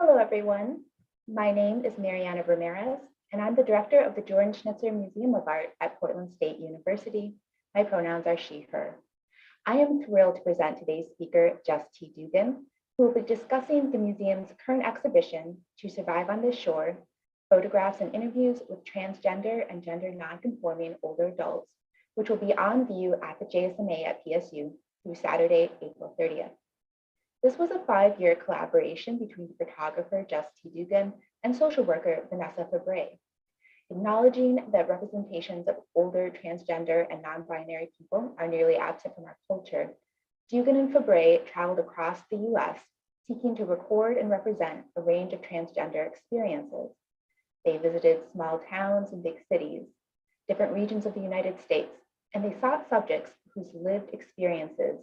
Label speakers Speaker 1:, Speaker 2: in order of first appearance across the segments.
Speaker 1: Hello, everyone. My name is Mariana Ramirez, and I'm the director of the Jordan Schnitzer Museum of Art at Portland State University. My pronouns are she, her. I am thrilled to present today's speaker, Jess T. Dugan, who will be discussing the museum's current exhibition, To Survive on This Shore, photographs and interviews with transgender and gender nonconforming older adults, which will be on view at the JSMA at PSU through Saturday, April 30th. This was a 5-year collaboration between photographer Jess T. Dugan and social worker Vanessa Fabbre. Acknowledging that representations of older transgender and non-binary people are nearly absent from our culture, Dugan and Fabbre traveled across the US seeking to record and represent a range of transgender experiences. They visited small towns and big cities, different regions of the United States, and they sought subjects whose lived experiences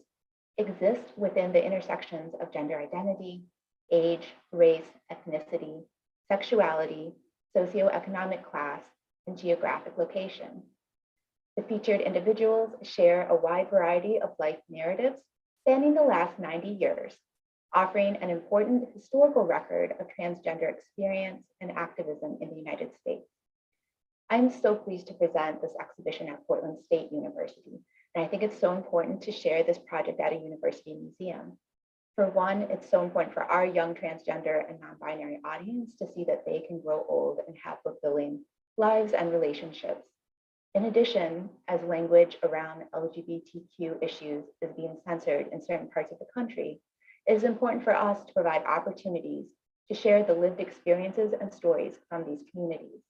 Speaker 1: exist within the intersections of gender identity, age, race, ethnicity, sexuality, socioeconomic class, and geographic location. The featured individuals share a wide variety of life narratives spanning the last 90 years, offering an important historical record of transgender experience and activism in the United States. I'm so pleased to present this exhibition at Portland State University, and I think it's so important to share this project at a university museum. For one, it's so important for our young transgender and non-binary audience to see that they can grow old and have fulfilling lives and relationships. In addition, as language around LGBTQ issues is being censored in certain parts of the country, it is important for us to provide opportunities to share the lived experiences and stories from these communities.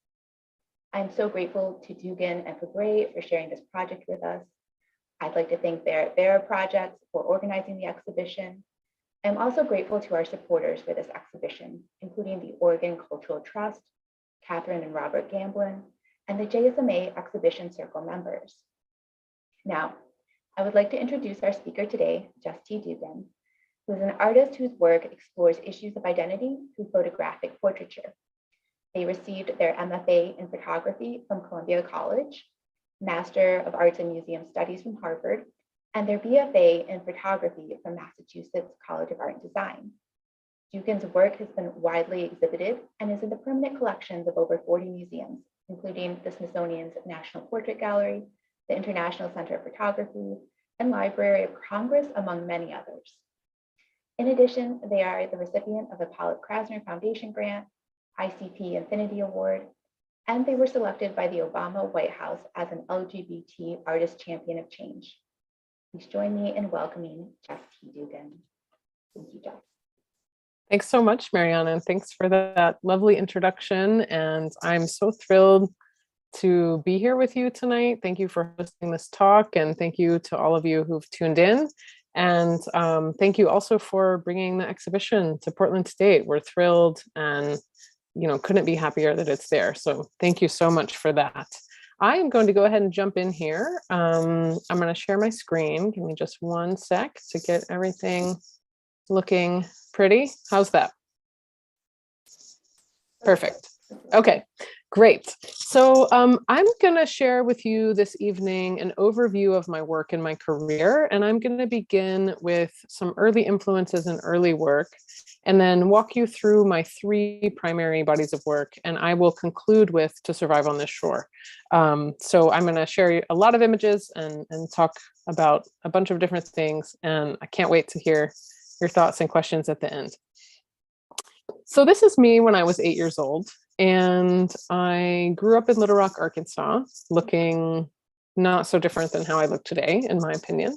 Speaker 1: I'm so grateful to Dugan and Fabbre for sharing this project with us. I'd like to thank Barrett Barrera Projects for organizing the exhibition. I'm also grateful to our supporters for this exhibition, including the Oregon Cultural Trust, Catherine and Robert Gamblin, and the JSMA Exhibition Circle members. Now, I would like to introduce our speaker today, Jess T. Dugan, who is an artist whose work explores issues of identity through photographic portraiture. They received their MFA in photography from Columbia College, Master of Arts and Museum Studies from Harvard, and their BFA in photography from Massachusetts College of Art and Design. Dugan's work has been widely exhibited and is in the permanent collections of over 40 museums, including the Smithsonian's National Portrait Gallery, the International Center of Photography, and Library of Congress, among many others. In addition, they are the recipient of the Pollock Krasner Foundation Grant, ICP Infinity Award, and they were selected by the Obama White House as an LGBT Artist Champion of Change. Please join me in welcoming Jess T. Dugan. Thank you, Jess.
Speaker 2: Thanks so much, Mariana, and thanks for that lovely introduction. And I'm so thrilled to be here with you tonight. Thank you for hosting this talk, and thank you to all of you who've tuned in. And thank you also for bringing the exhibition to Portland State. We're thrilled and couldn't be happier that it's there. So thank you so much for that. I am going to go ahead and jump in here. I'm going to share my screen. Give me just one sec to get everything looking pretty. How's that? Perfect. Okay, great. So I'm going to share with you this evening an overview of my work and my career, and I'm going to begin with some early influences and early work, and then walk you through my 3 primary bodies of work, and I will conclude with To Survive on This Shore. So I'm going to share a lot of images and talk about a bunch of different things, and I can't wait to hear your thoughts and questions at the end. So this is me when I was 8 years old, and I grew up in Little Rock, Arkansas, looking not so different than how I look today, in my opinion.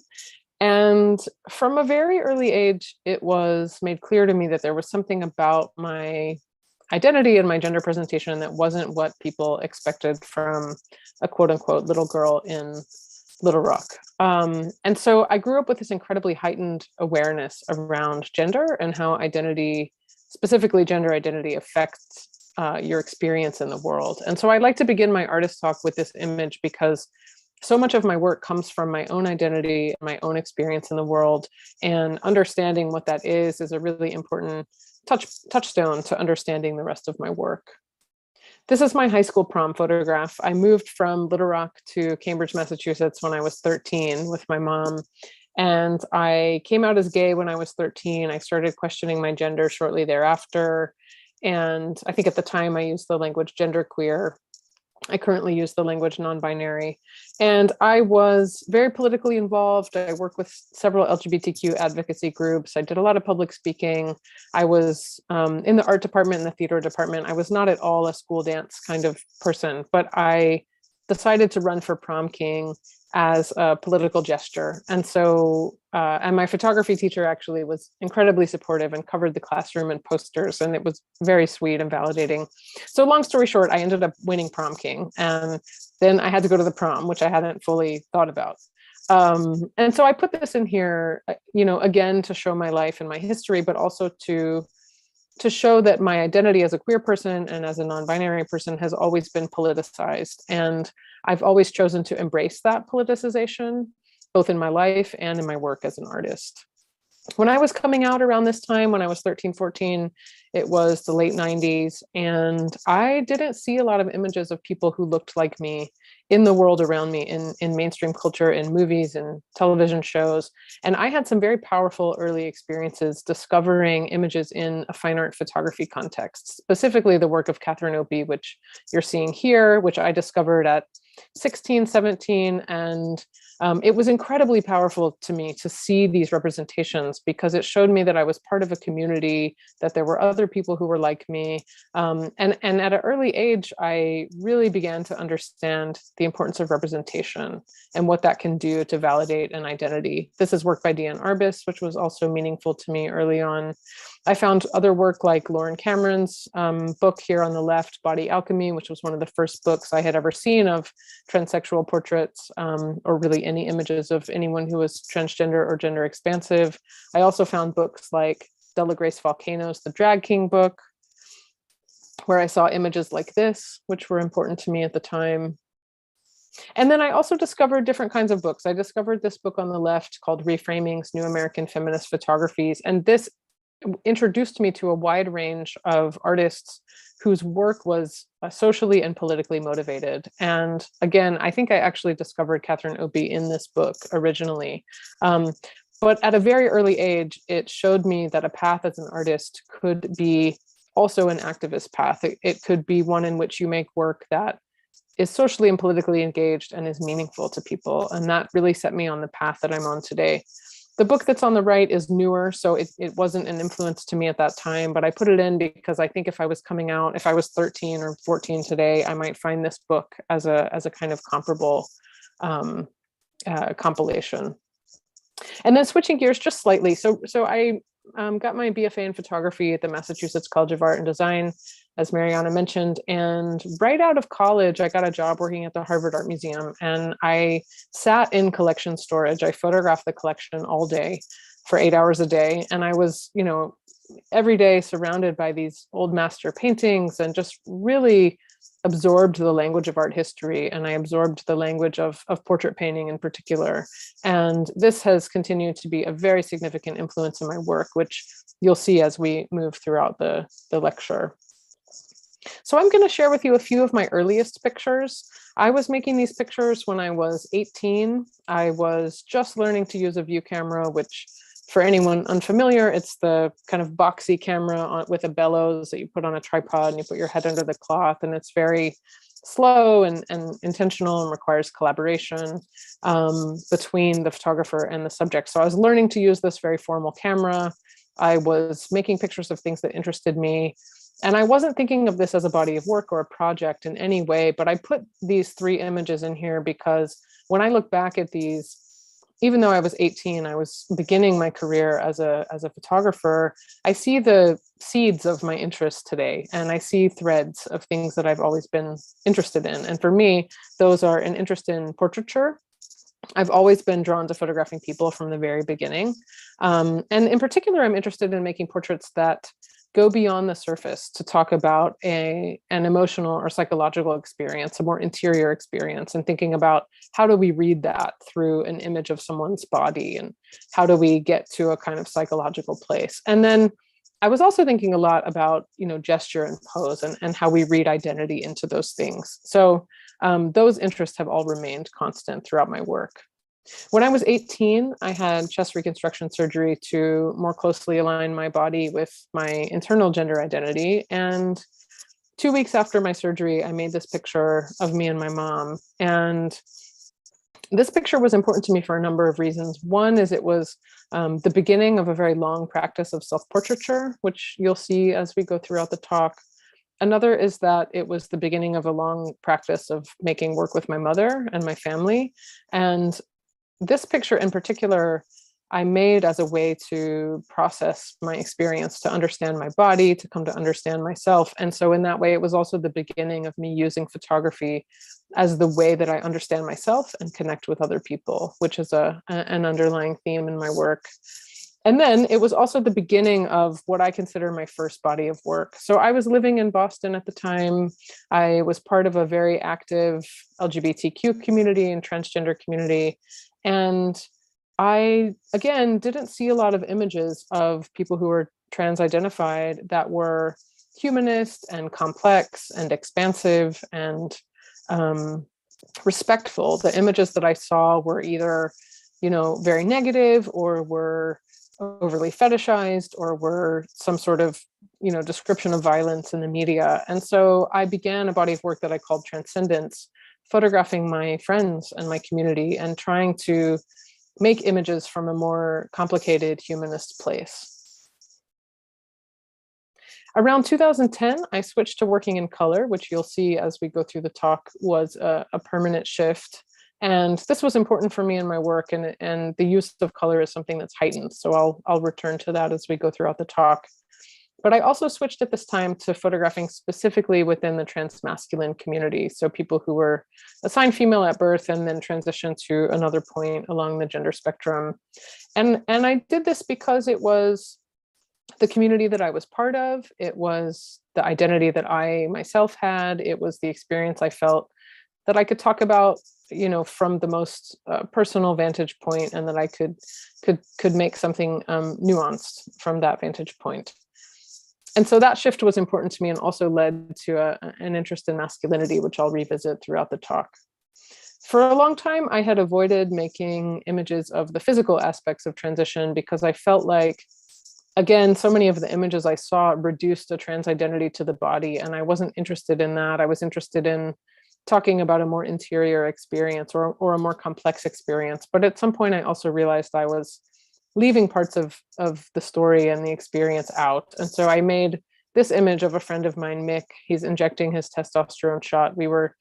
Speaker 2: And from a very early age, it was made clear to me that there was something about my identity and my gender presentation that wasn't what people expected from a quote unquote little girl in Little Rock. And so I grew up with this incredibly heightened awareness around gender and how identity, specifically gender identity, affects your experience in the world. And so I like to begin my artist talk with this image because so much of my work comes from my own identity, my own experience in the world, and understanding what that is a really important touchstone to understanding the rest of my work. This is my high school prom photograph. I moved from Little Rock to Cambridge, Massachusetts when I was 13 with my mom, And I came out as gay when I was 13. I started questioning my gender shortly thereafter. And I think at the time I used the language genderqueer. I currently use the language non-binary. And I was very politically involved. I work with several LGBTQ advocacy groups. I did a lot of public speaking. I was in the art department and the theater department. I was not at all a school dance kind of person, but I decided to run for prom king as a political gesture. And so, and my photography teacher actually was incredibly supportive and covered the classroom and posters, and it was very sweet and validating. So long story short, I ended up winning prom king, and then I had to go to the prom, which I hadn't fully thought about. And so I put this in here, again, to show my life and my history, but also to show that my identity as a queer person and as a non-binary person has always been politicized. And I've always chosen to embrace that politicization, both in my life and in my work as an artist. When I was coming out around this time, when I was 13, 14, it was the late 90s, and I didn't see a lot of images of people who looked like me in the world around me, in mainstream culture, in movies and television shows. And I had some very powerful early experiences discovering images in a fine art photography context, specifically the work of Catherine Opie, which you're seeing here, which I discovered at 16, 17, and it was incredibly powerful to me to see these representations because it showed me that I was part of a community, that there were other people who were like me. And at an early age, I really began to understand the importance of representation and what that can do to validate an identity. This is work by Deanne Arbus, which was also meaningful to me early on. I found other work like Lauren Cameron's book here on the left, Body Alchemy, which was one of the first books I had ever seen of transsexual portraits, or really any images of anyone who was transgender or gender expansive. I also found books like Della Grace Volcano's The Drag King book, where I saw images like this, which were important to me at the time. And then I also discovered different kinds of books. I discovered this book on the left called Reframing's New American Feminist Photographies. And this introduced me to a wide range of artists whose work was socially and politically motivated. And again, I think I actually discovered Catherine Opie in this book originally. But at a very early age, it showed me that a path as an artist could be also an activist path. It could be one in which you make work that is socially and politically engaged and is meaningful to people. And that really set me on the path that I'm on today. The book that's on the right is newer, so it wasn't an influence to me at that time, but I put it in because I think if I was coming out, if I was 13 or 14 today, I might find this book as a kind of comparable compilation. And then switching gears just slightly. So I got my BFA in photography at the Massachusetts College of Art and Design, as Mariana mentioned. And right out of college, I got a job working at the Harvard Art Museum, and I sat in collection storage. I photographed the collection all day for 8 hours a day. And I was, every day surrounded by these old master paintings and just really absorbed the language of art history, and I absorbed the language of portrait painting in particular. And this has continued to be a very significant influence in my work, which you'll see as we move throughout the lecture. So I'm going to share with you a few of my earliest pictures. I was making these pictures when I was 18. I was just learning to use a view camera, which for anyone unfamiliar, it's the kind of boxy camera with a bellows that you put on a tripod and you put your head under the cloth, and it's very slow and intentional and requires collaboration between the photographer and the subject. So I was learning to use this very formal camera. I was making pictures of things that interested me. And I wasn't thinking of this as a body of work or a project in any way, but I put these 3 images in here because when I look back at these, even though I was 18, I was beginning my career as a photographer, I see the seeds of my interest today, and I see threads of things that I've always been interested in. And for me, those are an interest in portraiture. I've always been drawn to photographing people from the very beginning. And in particular, I'm interested in making portraits that go beyond the surface to talk about an emotional or psychological experience, a more interior experience, and thinking about how do we read that through an image of someone's body, and how do we get to a kind of psychological place. And then I was also thinking a lot about, gesture and pose and how we read identity into those things. So those interests have all remained constant throughout my work. When I was 18, I had chest reconstruction surgery to more closely align my body with my internal gender identity. And 2 weeks after my surgery, I made this picture of me and my mom. And this picture was important to me for a number of reasons. One is it was the beginning of a very long practice of self-portraiture, which you'll see as we go throughout the talk. Another is that it was the beginning of a long practice of making work with my mother and my family. And this picture in particular, I made as a way to process my experience, to understand my body, to come to understand myself. And so in that way, it was also the beginning of me using photography as the way that I understand myself and connect with other people, which is an underlying theme in my work. And then it was also the beginning of what I consider my first body of work. So I was living in Boston at the time. I was part of a very active LGBTQ community and transgender community. And I, again, didn't see a lot of images of people who were trans identified that were humanist and complex and expansive and respectful. The images that I saw were either, very negative, or were overly fetishized, or were some sort of, description of violence in the media. And so I began a body of work that I called Transcendence, photographing my friends and my community and trying to make images from a more complicated humanist place. Around 2010, I switched to working in color, which you'll see as we go through the talk was a permanent shift. And this was important for me in my work, and the use of color is something that's heightened. So I'll return to that as we go throughout the talk. But I also switched at this time to photographing specifically within the transmasculine community. So people who were assigned female at birth and then transitioned to another point along the gender spectrum. And I did this because it was the community that I was part of. It was the identity that I myself had. It was the experience I felt that I could talk about, from the most personal vantage point, and that I could make something nuanced from that vantage point. And so that shift was important to me and also led to an interest in masculinity, which I'll revisit throughout the talk. For a long time, I had avoided making images of the physical aspects of transition because I felt like, again, so many of the images I saw reduced a trans identity to the body, and I wasn't interested in that. I was interested in talking about a more interior experience or a more complex experience. But at some point, I also realized I was leaving parts of the story and the experience out. And so I made this image of a friend of mine, Mick. He's injecting his testosterone shot. We were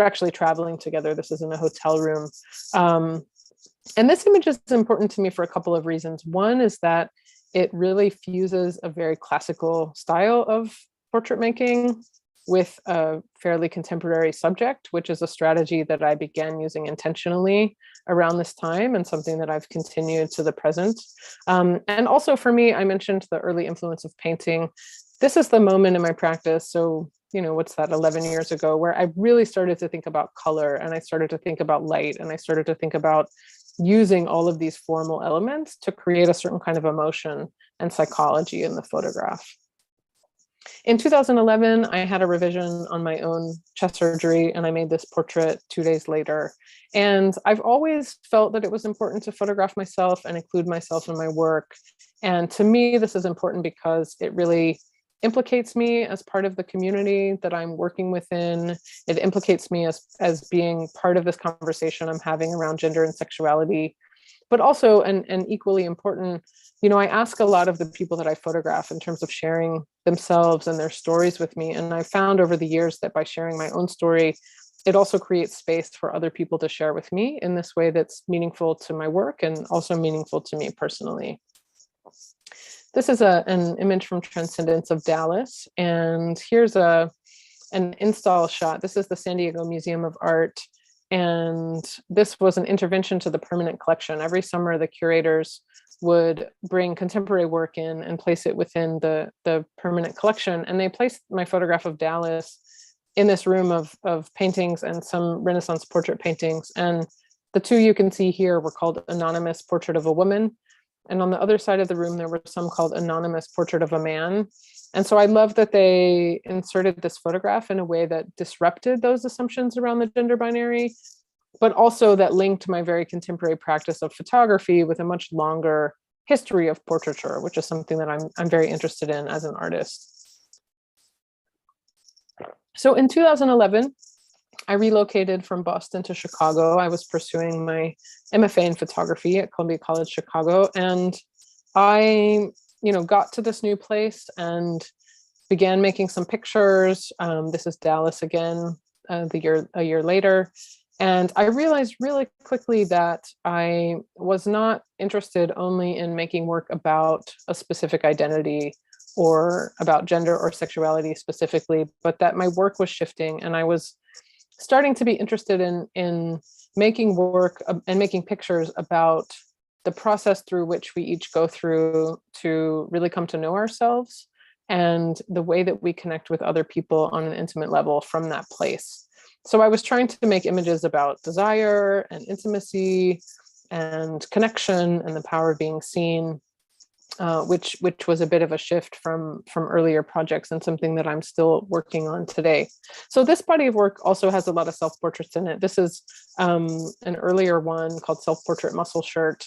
Speaker 2: actually traveling together. This is in a hotel room. And this image is important to me for a couple of reasons. One is that it really fuses a very classical style of portrait making with a fairly contemporary subject, which is a strategy that I began using intentionally around this time and something that I've continued to the present. And also for me, I mentioned the early influence of painting. This is the moment in my practice. So, what's that, 11 years ago, where I really started to think about color, and I started to think about light, and I started to think about using all of these formal elements to create a certain kind of emotion and psychology in the photograph. In 2011, I had a revision on my own chest surgery, and I made this portrait 2 days later. And I've always felt that it was important to photograph myself and include myself in my work. And to me, this is important because it really implicates me as part of the community that I'm working within. It implicates me as being part of this conversation I'm having around gender and sexuality. But also, and equally important, I ask a lot of the people that I photograph in terms of sharing themselves and their stories with me. And I found over the years that by sharing my own story, it also creates space for other people to share with me in this way that's meaningful to my work and also meaningful to me personally. This is an image from Transcendence of Dallas. And here's an install shot. This is the San Diego Museum of Art. And this was an intervention to the permanent collection. Every summer, the curators would bring contemporary work in and place it within the permanent collection. And they placed my photograph of Dallas in this room of paintings and some Renaissance portrait paintings. And the two you can see here were called Anonymous Portrait of a Woman. And on the other side of the room, there were some called Anonymous Portrait of a Man. And so I love that they inserted this photograph in a way that disrupted those assumptions around the gender binary, but also that linked my very contemporary practice of photography with a much longer history of portraiture, which is something that I'm very interested in as an artist. So in 2011, I relocated from Boston to Chicago. I was pursuing my MFA in photography at Columbia College Chicago, and I, got to this new place and began making some pictures. This is Dallas again, a year later. And I realized really quickly that I was not interested only in making work about a specific identity or about gender or sexuality specifically, but that my work was shifting, and I was starting to be interested in making work and making pictures about the process through which we each go through to really come to know ourselves, and the way that we connect with other people on an intimate level from that place. So I was trying to make images about desire and intimacy and connection and the power of being seen, which was a bit of a shift from earlier projects and something that I'm still working on today. So this body of work also has a lot of self-portraits in it. This is an earlier one called Self-Portrait Muscle Shirt.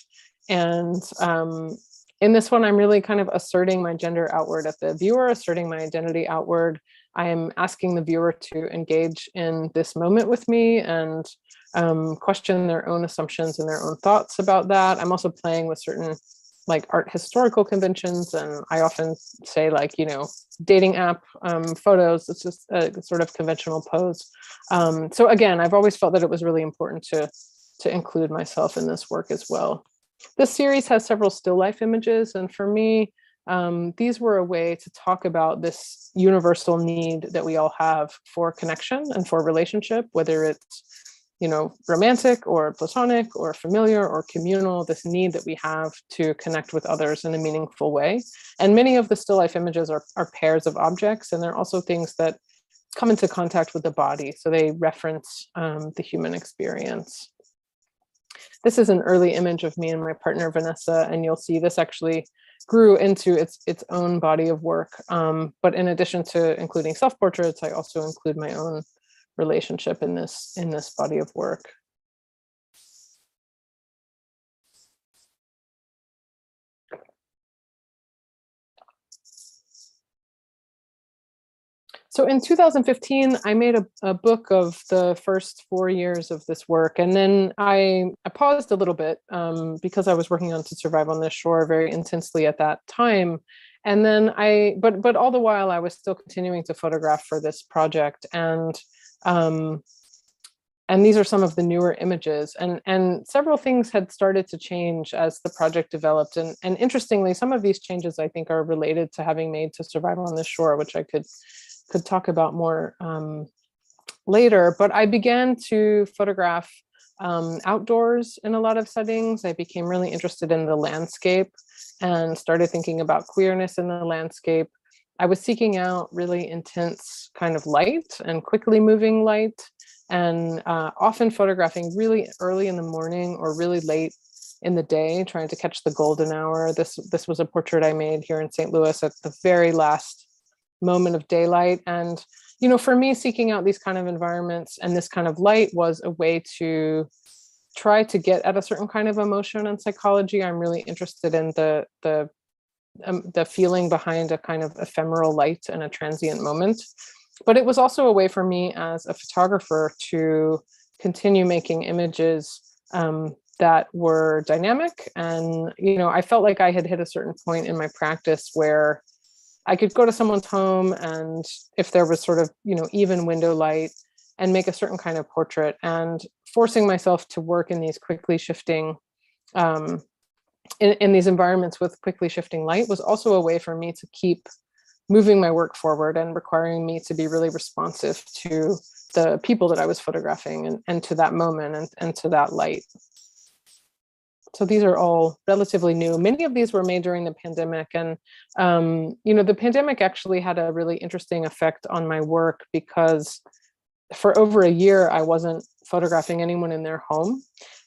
Speaker 2: And in this one, I'm really kind of asserting my gender outward at the viewer, asserting my identity outward. I am asking the viewer to engage in this moment with me and question their own assumptions and their own thoughts about that. I'm also playing with certain art historical conventions, and I often say dating app photos. It's just a sort of conventional pose. So again, I've always felt that it was really important to include myself in this work as well. This series has several still life images, and for me, these were a way to talk about this universal need that we all have for connection and for relationship, whether it's romantic or platonic or familiar or communal, this need that we have to connect with others in a meaningful way. And many of the still life images are pairs of objects, and they're also things that come into contact with the body. So they reference the human experience. This is an early image of me and my partner, Vanessa, and you'll see this actually grew into its own body of work. But in addition to including self-portraits, I also include my own relationship in this body of work. So in 2015, I made a book of the first 4 years of this work. And then I paused a little bit because I was working on To Survive on This Shore very intensely at that time. And then but all the while I was still continuing to photograph for this project. And these are some of the newer images, and several things had started to change as the project developed. And interestingly, some of these changes I think are related to having made To Survive on This Shore, which I could talk about more later. But I began to photograph outdoors in a lot of settings. I became really interested in the landscape and started thinking about queerness in the landscape. I was seeking out really intense kind of light and quickly moving light, and often photographing really early in the morning or really late in the day, trying to catch the golden hour. This was a portrait I made here in St. Louis at the very last moment of daylight. And, for me, seeking out these kind of environments and this kind of light was a way to try to get at a certain kind of emotion and psychology. I'm really interested in the feeling behind a kind of ephemeral light and a transient moment. But it was also a way for me as a photographer to continue making images that were dynamic. And, I felt like I had hit a certain point in my practice where I could go to someone's home, and if there was sort of, even window light, and make a certain kind of portrait. And forcing myself to work in these quickly shifting, in these environments with quickly shifting light was also a way for me to keep moving my work forward and requiring me to be really responsive to the people that I was photographing and to that moment and to that light. So these are all relatively new. Many of these were made during the pandemic. And, the pandemic actually had a really interesting effect on my work, because for over a year, I wasn't photographing anyone in their home.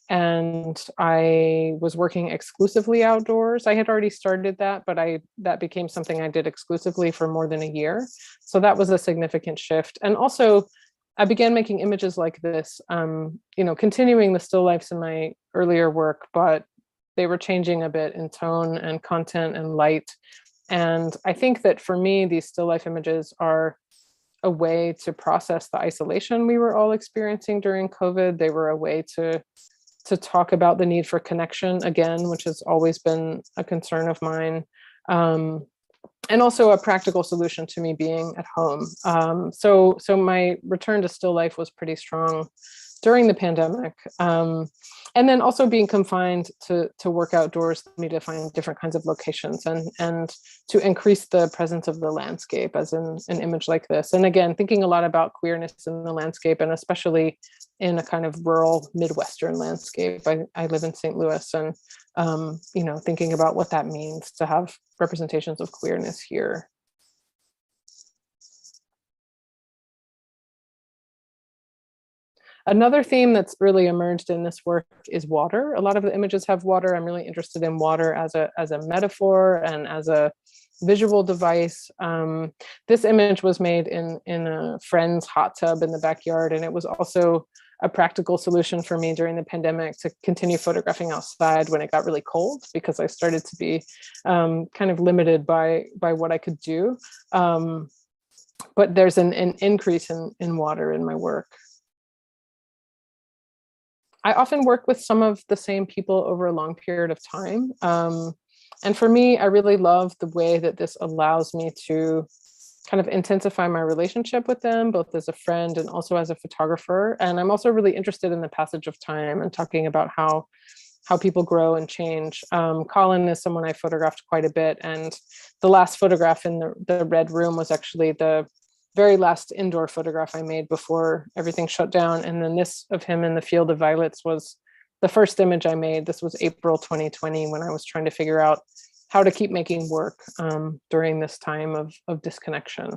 Speaker 2: And I was working exclusively outdoors. I had already started that, but that became something I did exclusively for more than a year. So that was a significant shift. And also, I began making images like this, continuing the still lifes in my earlier work, but they were changing a bit in tone and content and light. And I think that for me, these still life images are a way to process the isolation we were all experiencing during COVID. They were a way to talk about the need for connection again, which has always been a concern of mine. And also a practical solution to me being at home. So my return to still life was pretty strong during the pandemic. And then also being confined to work outdoors led me to find different kinds of locations and to increase the presence of the landscape as in an image like this. And again, thinking a lot about queerness in the landscape, and especially in a kind of rural Midwestern landscape. I live in St. Louis, and thinking about what that means to have representations of queerness here. Another theme that's really emerged in this work is water. A lot of the images have water. I'm really interested in water as a metaphor and as a visual device. This image was made in a friend's hot tub in the backyard, and it was also a practical solution for me during the pandemic to continue photographing outside when it got really cold, because I started to be kind of limited by what I could do. But there's an increase in water in my work. I often work with some of the same people over a long period of time. And for me, I really love the way that this allows me to kind of intensify my relationship with them, both as a friend and also as a photographer. And I'm also really interested in the passage of time and talking about how people grow and change. Colin is someone I photographed quite a bit. And the last photograph in the red room was actually the very last indoor photograph I made before everything shut down. And then this of him in the field of violets was the first image I made. This was April 2020, when I was trying to figure out how to keep making work during this time of disconnection.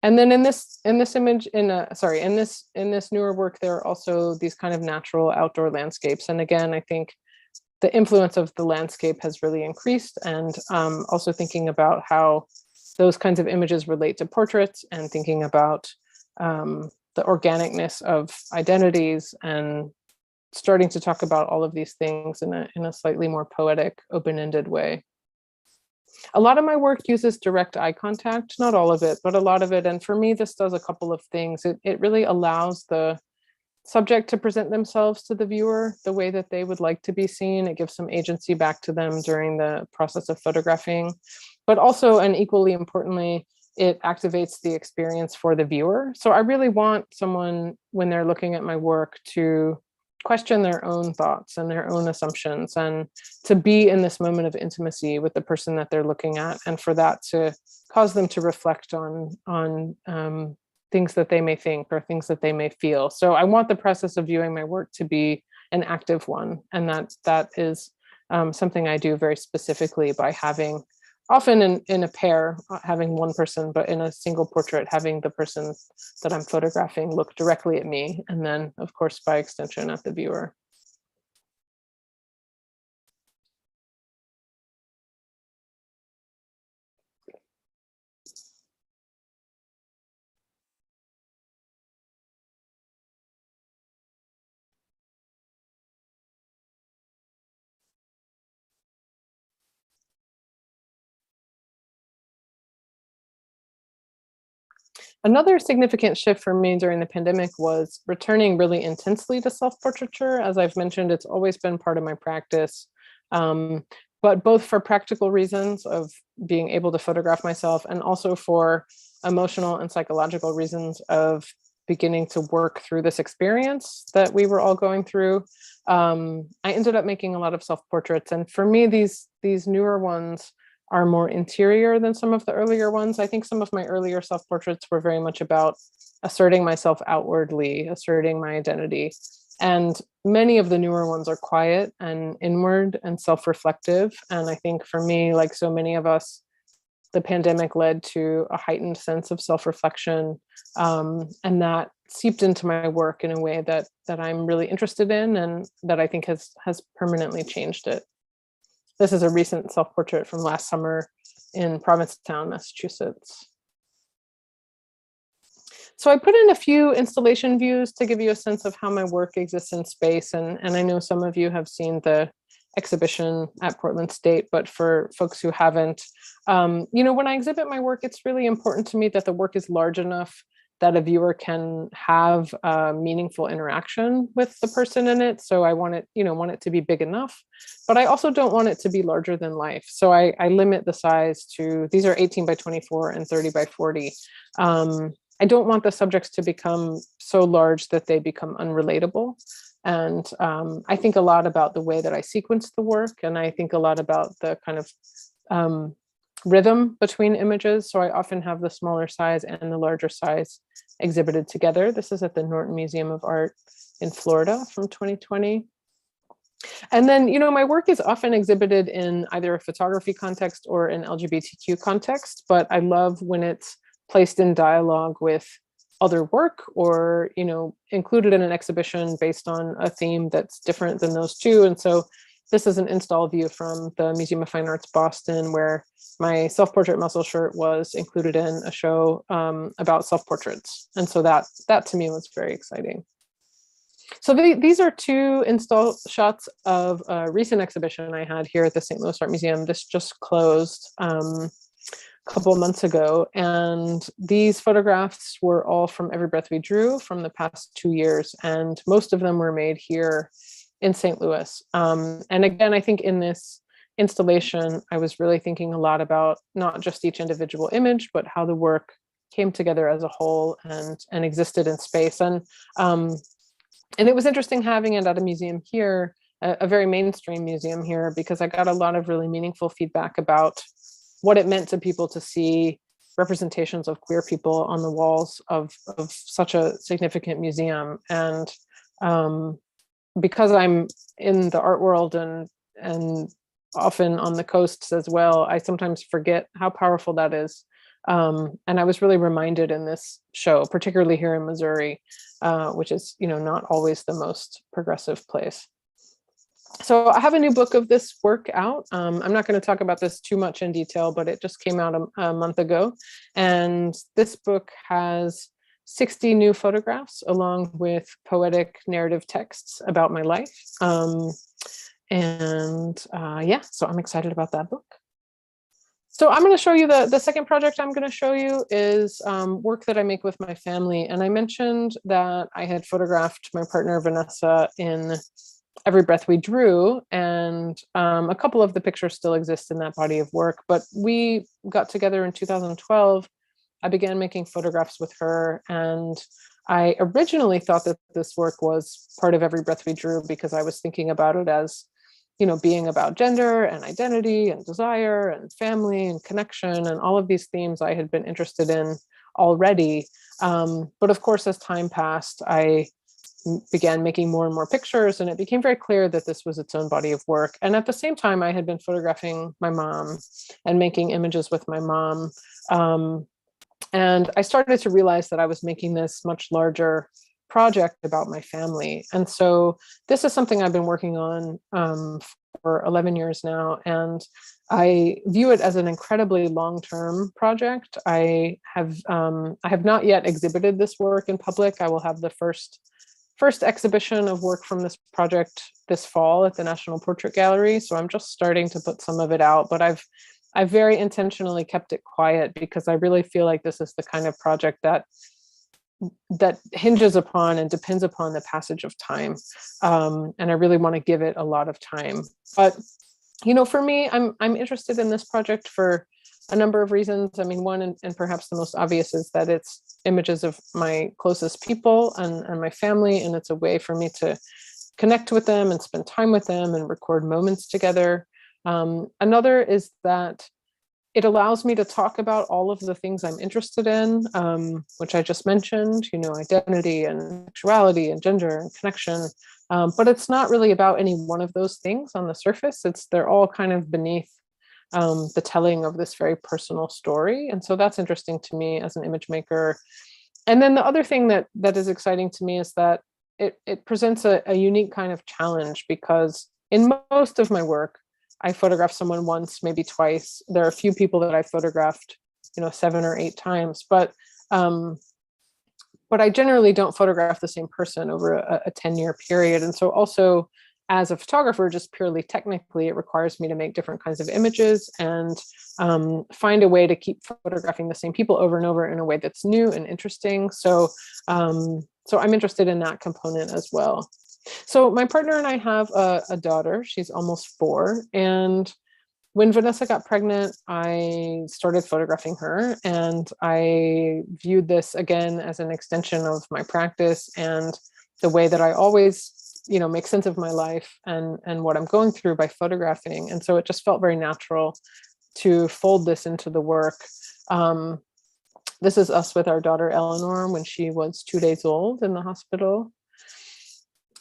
Speaker 2: And then in this image, in this newer work, there are also these kind of natural outdoor landscapes. And again, I think the influence of the landscape has really increased, and also thinking about how those kinds of images relate to portraits, and thinking about the organicness of identities, and starting to talk about all of these things in a slightly more poetic, open-ended way. A lot of my work uses direct eye contact, not all of it, but a lot of it. And for me, this does a couple of things. It really allows the subject to present themselves to the viewer the way that they would like to be seen. It gives some agency back to them during the process of photographing. But also, and equally importantly, it activates the experience for the viewer. So I really want someone, when they're looking at my work, to question their own thoughts and their own assumptions, and to be in this moment of intimacy with the person that they're looking at, and for that to cause them to reflect on things that they may think or things that they may feel. So I want the process of viewing my work to be an active one, and that is something I do very specifically by having, often in a pair, having one person, but in a single portrait, having the person that I'm photographing look directly at me, and then, of course, by extension, at the viewer. Another significant shift for me during the pandemic was returning really intensely to self-portraiture. As I've mentioned, it's always been part of my practice, but both for practical reasons of being able to photograph myself, and also for emotional and psychological reasons of beginning to work through this experience that we were all going through. I ended up making a lot of self-portraits, and for me, these newer ones are more interior than some of the earlier ones. I think some of my earlier self-portraits were very much about asserting myself outwardly, asserting my identity. And many of the newer ones are quiet and inward and self-reflective. And I think for me, like so many of us, the pandemic led to a heightened sense of self-reflection. And that seeped into my work in a way that I'm really interested in, and that I think has permanently changed it. This is a recent self-portrait from last summer in Provincetown, Massachusetts. So I put in a few installation views to give you a sense of how my work exists in space. And I know some of you have seen the exhibition at Portland State, but for folks who haven't, when I exhibit my work, it's really important to me that the work is large enough that a viewer can have a meaningful interaction with the person in it. So I want it to be big enough, but I also don't want it to be larger than life. So I limit the size to, these are 18 by 24 and 30 by 40. I don't want the subjects to become so large that they become unrelatable. And I think a lot about the way that I sequence the work, and I think a lot about the kind of rhythm between images. So I often have the smaller size and the larger size exhibited together. This is at the Norton Museum of Art in Florida from 2020. And then, my work is often exhibited in either a photography context or an LGBTQ context, but I love when it's placed in dialogue with other work or, included in an exhibition based on a theme that's different than those two. And so this is an install view from the Museum of Fine Arts, Boston, where my self-portrait muscle shirt was included in a show about self-portraits. And so that to me was very exciting. So these are two install shots of a recent exhibition I had here at the St. Louis Art Museum. This just closed a couple of months ago. And these photographs were all from Every Breath We Drew from the past 2 years. And most of them were made here in St. Louis. And again, I think in this installation, I was really thinking a lot about not just each individual image, but how the work came together as a whole and existed in space. And it was interesting having it at a museum here, a very mainstream museum here, because I got a lot of really meaningful feedback about what it meant to people to see representations of queer people on the walls of such a significant museum. And because I'm in the art world and often on the coasts as well, I sometimes forget how powerful that is. And I was really reminded in this show, particularly here in Missouri, which is, not always the most progressive place. So I have a new book of this work out. I'm not going to talk about this too much in detail, but it just came out a month ago. And this book has 60 new photographs along with poetic narrative texts about my life. So I'm excited about that book. So I'm going to show you the second project I'm going to show you is work that I make with my family. And I mentioned that I had photographed my partner, Vanessa, in Every Breath We Drew, and a couple of the pictures still exist in that body of work. But we got together in 2012. I began making photographs with her, and I originally thought that this work was part of Every Breath We Drew because I was thinking about it as, being about gender and identity and desire and family and connection and all of these themes I had been interested in already. But of course, as time passed, I began making more and more pictures, and it became very clear that this was its own body of work. And at the same time, I had been photographing my mom and making images with my mom. And I started to realize that I was making this much larger project about my family. And so this is something I've been working on for 11 years now. And I view it as an incredibly long-term project. I have not yet exhibited this work in public. I will have the first exhibition of work from this project this fall at the National Portrait Gallery. So I'm just starting to put some of it out, but I've very intentionally kept it quiet because I really feel like this is the kind of project that hinges upon and depends upon the passage of time. And I really want to give it a lot of time. But, for me, I'm interested in this project for a number of reasons. I mean, one, and perhaps the most obvious, is that it's images of my closest people and my family. And it's a way for me to connect with them and spend time with them and record moments together. Another is that it allows me to talk about all of the things I'm interested in, which I just mentioned, identity and sexuality and gender and connection. But it's not really about any one of those things on the surface. They're all kind of beneath the telling of this very personal story. And so that's interesting to me as an image maker. And then the other thing that is exciting to me is that it presents a unique kind of challenge, because in most of my work, I photograph someone once, maybe twice. There are a few people that I photographed, 7 or 8 times, but but I generally don't photograph the same person over a 10-year period. And so also as a photographer, just purely technically, it requires me to make different kinds of images and find a way to keep photographing the same people over and over in a way that's new and interesting. So I'm interested in that component as well. So my partner and I have a daughter. She's almost 4. And when Vanessa got pregnant, I started photographing her, and I viewed this again as an extension of my practice and the way that I always, make sense of my life and what I'm going through by photographing. And so it just felt very natural to fold this into the work. This is us with our daughter Eleanor when she was 2 days old in the hospital.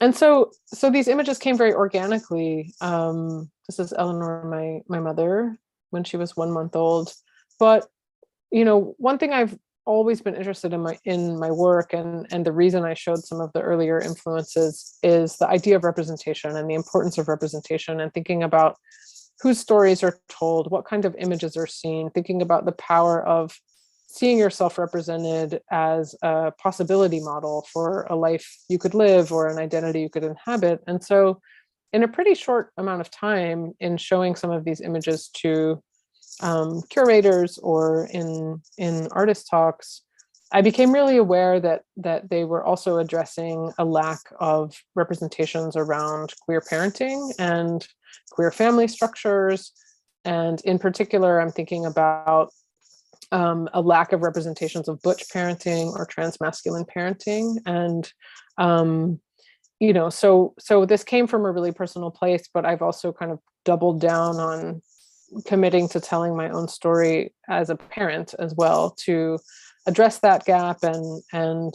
Speaker 2: And so these images came very organically. This is Eleanor, my mother, when she was 1 month old. But one thing I've always been interested in my work, and the reason I showed some of the earlier influences, is the idea of representation and the importance of representation, and thinking about whose stories are told, what kind of images are seen, thinking about the power of seeing yourself represented as a possibility model for a life you could live or an identity you could inhabit. And so in a pretty short amount of time, in showing some of these images to curators or in artist talks, I became really aware that they were also addressing a lack of representations around queer parenting and queer family structures. And in particular, I'm thinking about a lack of representations of butch parenting or transmasculine parenting. And, so this came from a really personal place, but I've also kind of doubled down on committing to telling my own story as a parent as well, to address that gap and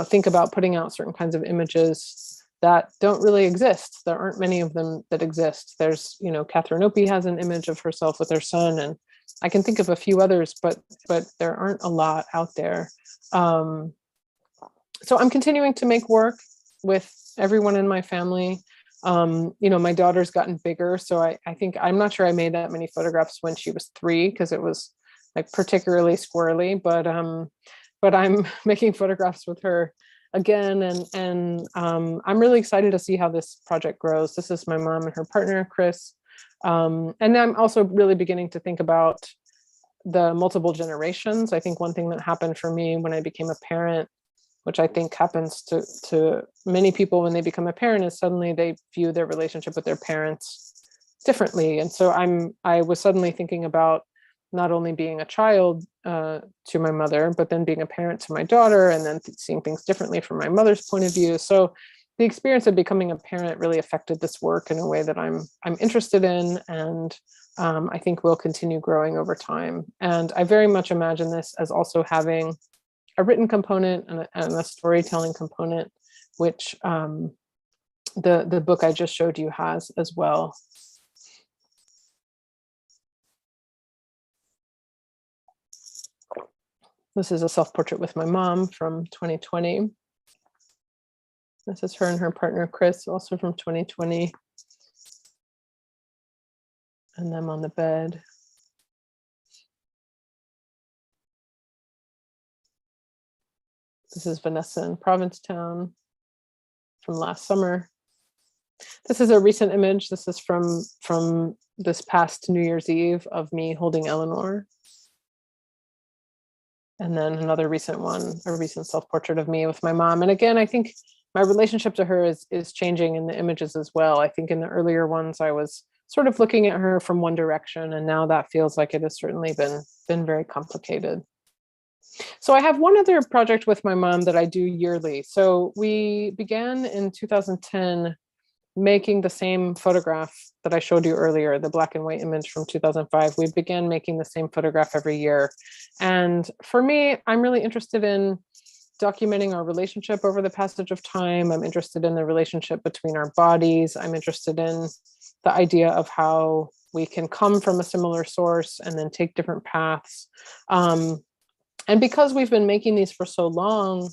Speaker 2: think about putting out certain kinds of images that don't really exist. There aren't many of them that exist. There's, Catherine Opie has an image of herself with her son, and I can think of a few others, but there aren't a lot out there. So I'm continuing to make work with everyone in my family. My daughter's gotten bigger, so I think, I'm not sure I made that many photographs when she was 3, because it was like particularly squirrely, but I'm making photographs with her again, and I'm really excited to see how this project grows. This is my mom and her partner, Chris. And I'm also really beginning to think about the multiple generations. I think one thing that happened for me when I became a parent, which I think happens to many people when they become a parent, is suddenly they view their relationship with their parents differently. And so I was suddenly thinking about not only being a child to my mother, but then being a parent to my daughter, and then seeing things differently from my mother's point of view. So the experience of becoming a parent really affected this work in a way that I'm interested in, and I think will continue growing over time. And I very much imagine this as also having a written component and a storytelling component, which the book I just showed you has as well. This is a self-portrait with my mom from 2020. This is her and her partner, Chris, also from 2020. And them on the bed. This is Vanessa in Provincetown from last summer. This is a recent image. This is from this past New Year's Eve of me holding Eleanor. And then another recent one, a recent self-portrait of me with my mom. And again, I think my relationship to her is changing in the images as well. I think in the earlier ones, I was sort of looking at her from one direction, and now that feels like it has certainly been very complicated. So I have one other project with my mom that I do yearly. So we began in 2010 making the same photograph that I showed you earlier, the black and white image from 2005. We began making the same photograph every year. And for me, I'm really interested in documenting our relationship over the passage of time. I'm interested in the relationship between our bodies. I'm interested in the idea of how we can come from a similar source and then take different paths. And because we've been making these for so long,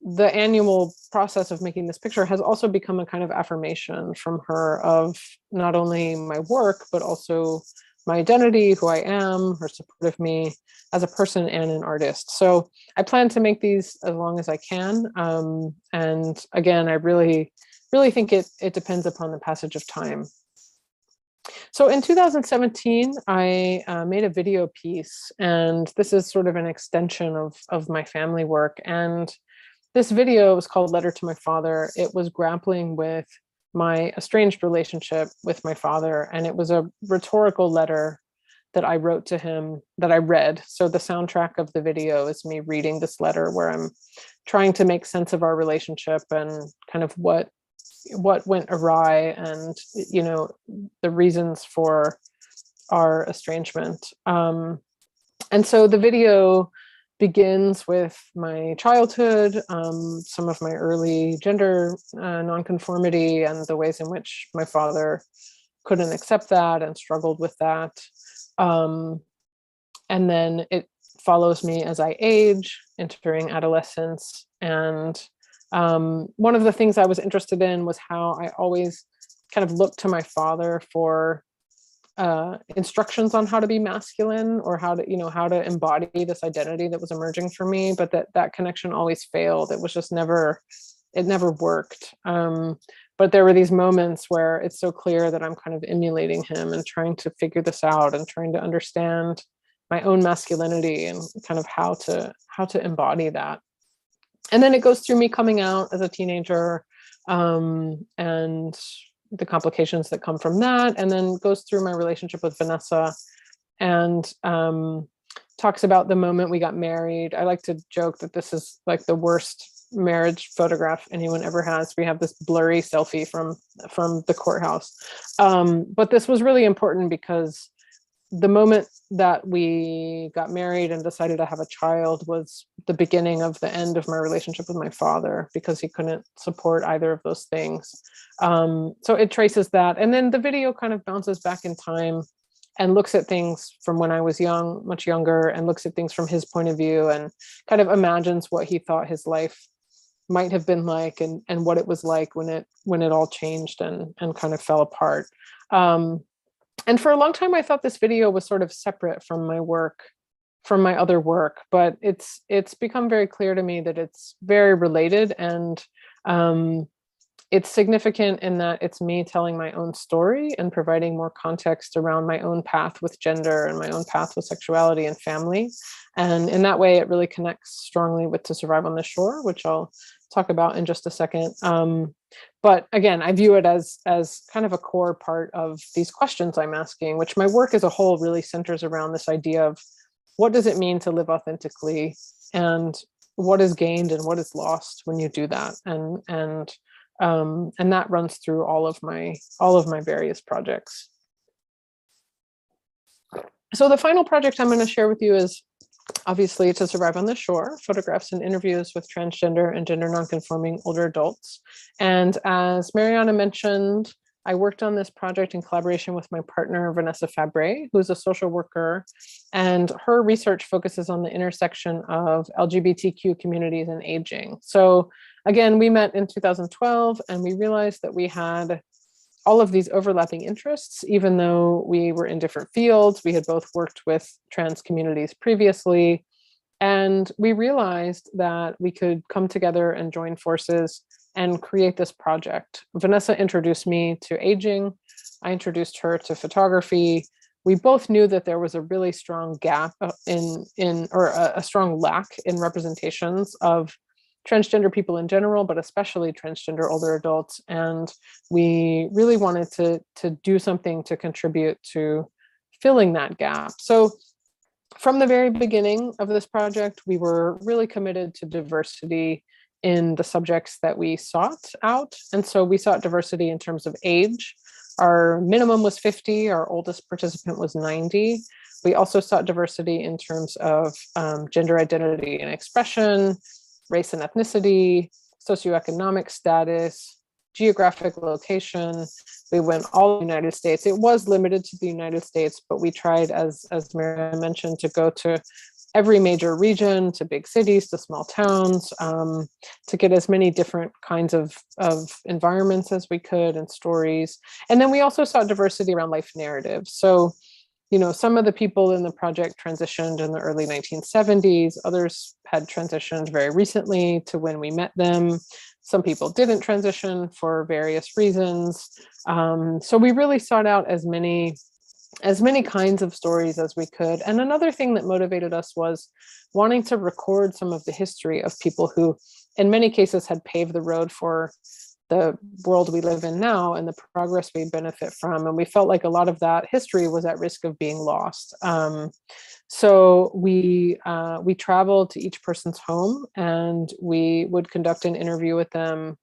Speaker 2: the annual process of making this picture has also become a kind of affirmation from her of not only my work, but also my identity, who I am, her support of me as a person and an artist. So I plan to make these as long as I can. And again, I really think it depends upon the passage of time. So in 2017, I made a video piece, and this is sort of an extension of my family work. And this video was called Letter to My Father. It was grappling with my estranged relationship with my father, and it was a rhetorical letter that I wrote to him that I read. So the soundtrack of the video is me reading this letter where I'm trying to make sense of our relationship and kind of what went awry and, you know, the reasons for our estrangement. And so the video begins with my childhood, some of my early gender nonconformity and the ways in which my father couldn't accept that and struggled with that. And then it follows me as I age, entering adolescence. And one of the things I was interested in was how I always kind of looked to my father for instructions on how to be masculine, or how to, you know, how to embody this identity that was emerging for me, but that connection always failed. It was just never worked. But there were these moments where it's so clear that I'm kind of emulating him and trying to figure this out and trying to understand my own masculinity and kind of how to embody that. And then it goes through me coming out as a teenager, and the complications that come from that, and then goes through my relationship with Vanessa, and talks about the moment we got married. I like to joke that this is like the worst marriage photograph anyone ever has. We have this blurry selfie from the courthouse. But this was really important because the moment that we got married and decided to have a child was the beginning of the end of my relationship with my father, because he couldn't support either of those things. So it traces that. And then the video kind of bounces back in time and looks at things from when I was young, much younger, and looks at things from his point of view and kind of imagines what he thought his life might have been like, and what it was like when it all changed and kind of fell apart. And for a long time, I thought this video was sort of separate from my work, from my other work, but it's become very clear to me that it's very related, and it's significant in that it's me telling my own story and providing more context around my own path with gender and my own path with sexuality and family. And in that way, it really connects strongly with To Survive on the Shore, which I'll talk about in just a second. But again, I view it as kind of a core part of these questions I'm asking, which my work as a whole really centers around this idea of what does it mean to live authentically, and what is gained and what is lost when you do that. And that runs through all of my various projects. So the final project I'm going to share with you is obviously To Survive on the Shore, photographs and interviews with transgender and gender nonconforming older adults. And as Mariana mentioned, I worked on this project in collaboration with my partner, Vanessa Fabbre, who's a social worker, and her research focuses on the intersection of LGBTQ communities and aging. So again, we met in 2012, and we realized that we had all of these overlapping interests, even though we were in different fields. We had both worked with trans communities previously, and we realized that we could come together and join forces and create this project. Vanessa introduced me to aging. I introduced her to photography. We both knew that there was a really strong gap or a strong lack in representations of transgender people in general, but especially transgender older adults. And we really wanted to do something to contribute to filling that gap. So from the very beginning of this project, we were really committed to diversity in the subjects that we sought out. And so we sought diversity in terms of age. Our minimum was 50, our oldest participant was 90. We also sought diversity in terms of gender identity and expression, race and ethnicity, socioeconomic status, geographic location. We went all the United States. It was limited to the United States, but we tried, as Maria mentioned, to go to every major region, to big cities, to small towns, to get as many different kinds of environments as we could and stories. And then we also saw diversity around life narratives. So some of the people in the project transitioned in the early 1970s. Others had transitioned very recently to when we met them. Some people didn't transition for various reasons. So we really sought out as many kinds of stories as we could. And another thing that motivated us was wanting to record some of the history of people who, in many cases, had paved the road for the world we live in now and the progress we benefit from. And we felt like a lot of that history was at risk of being lost. So we traveled to each person's home, and we would conduct an interview with them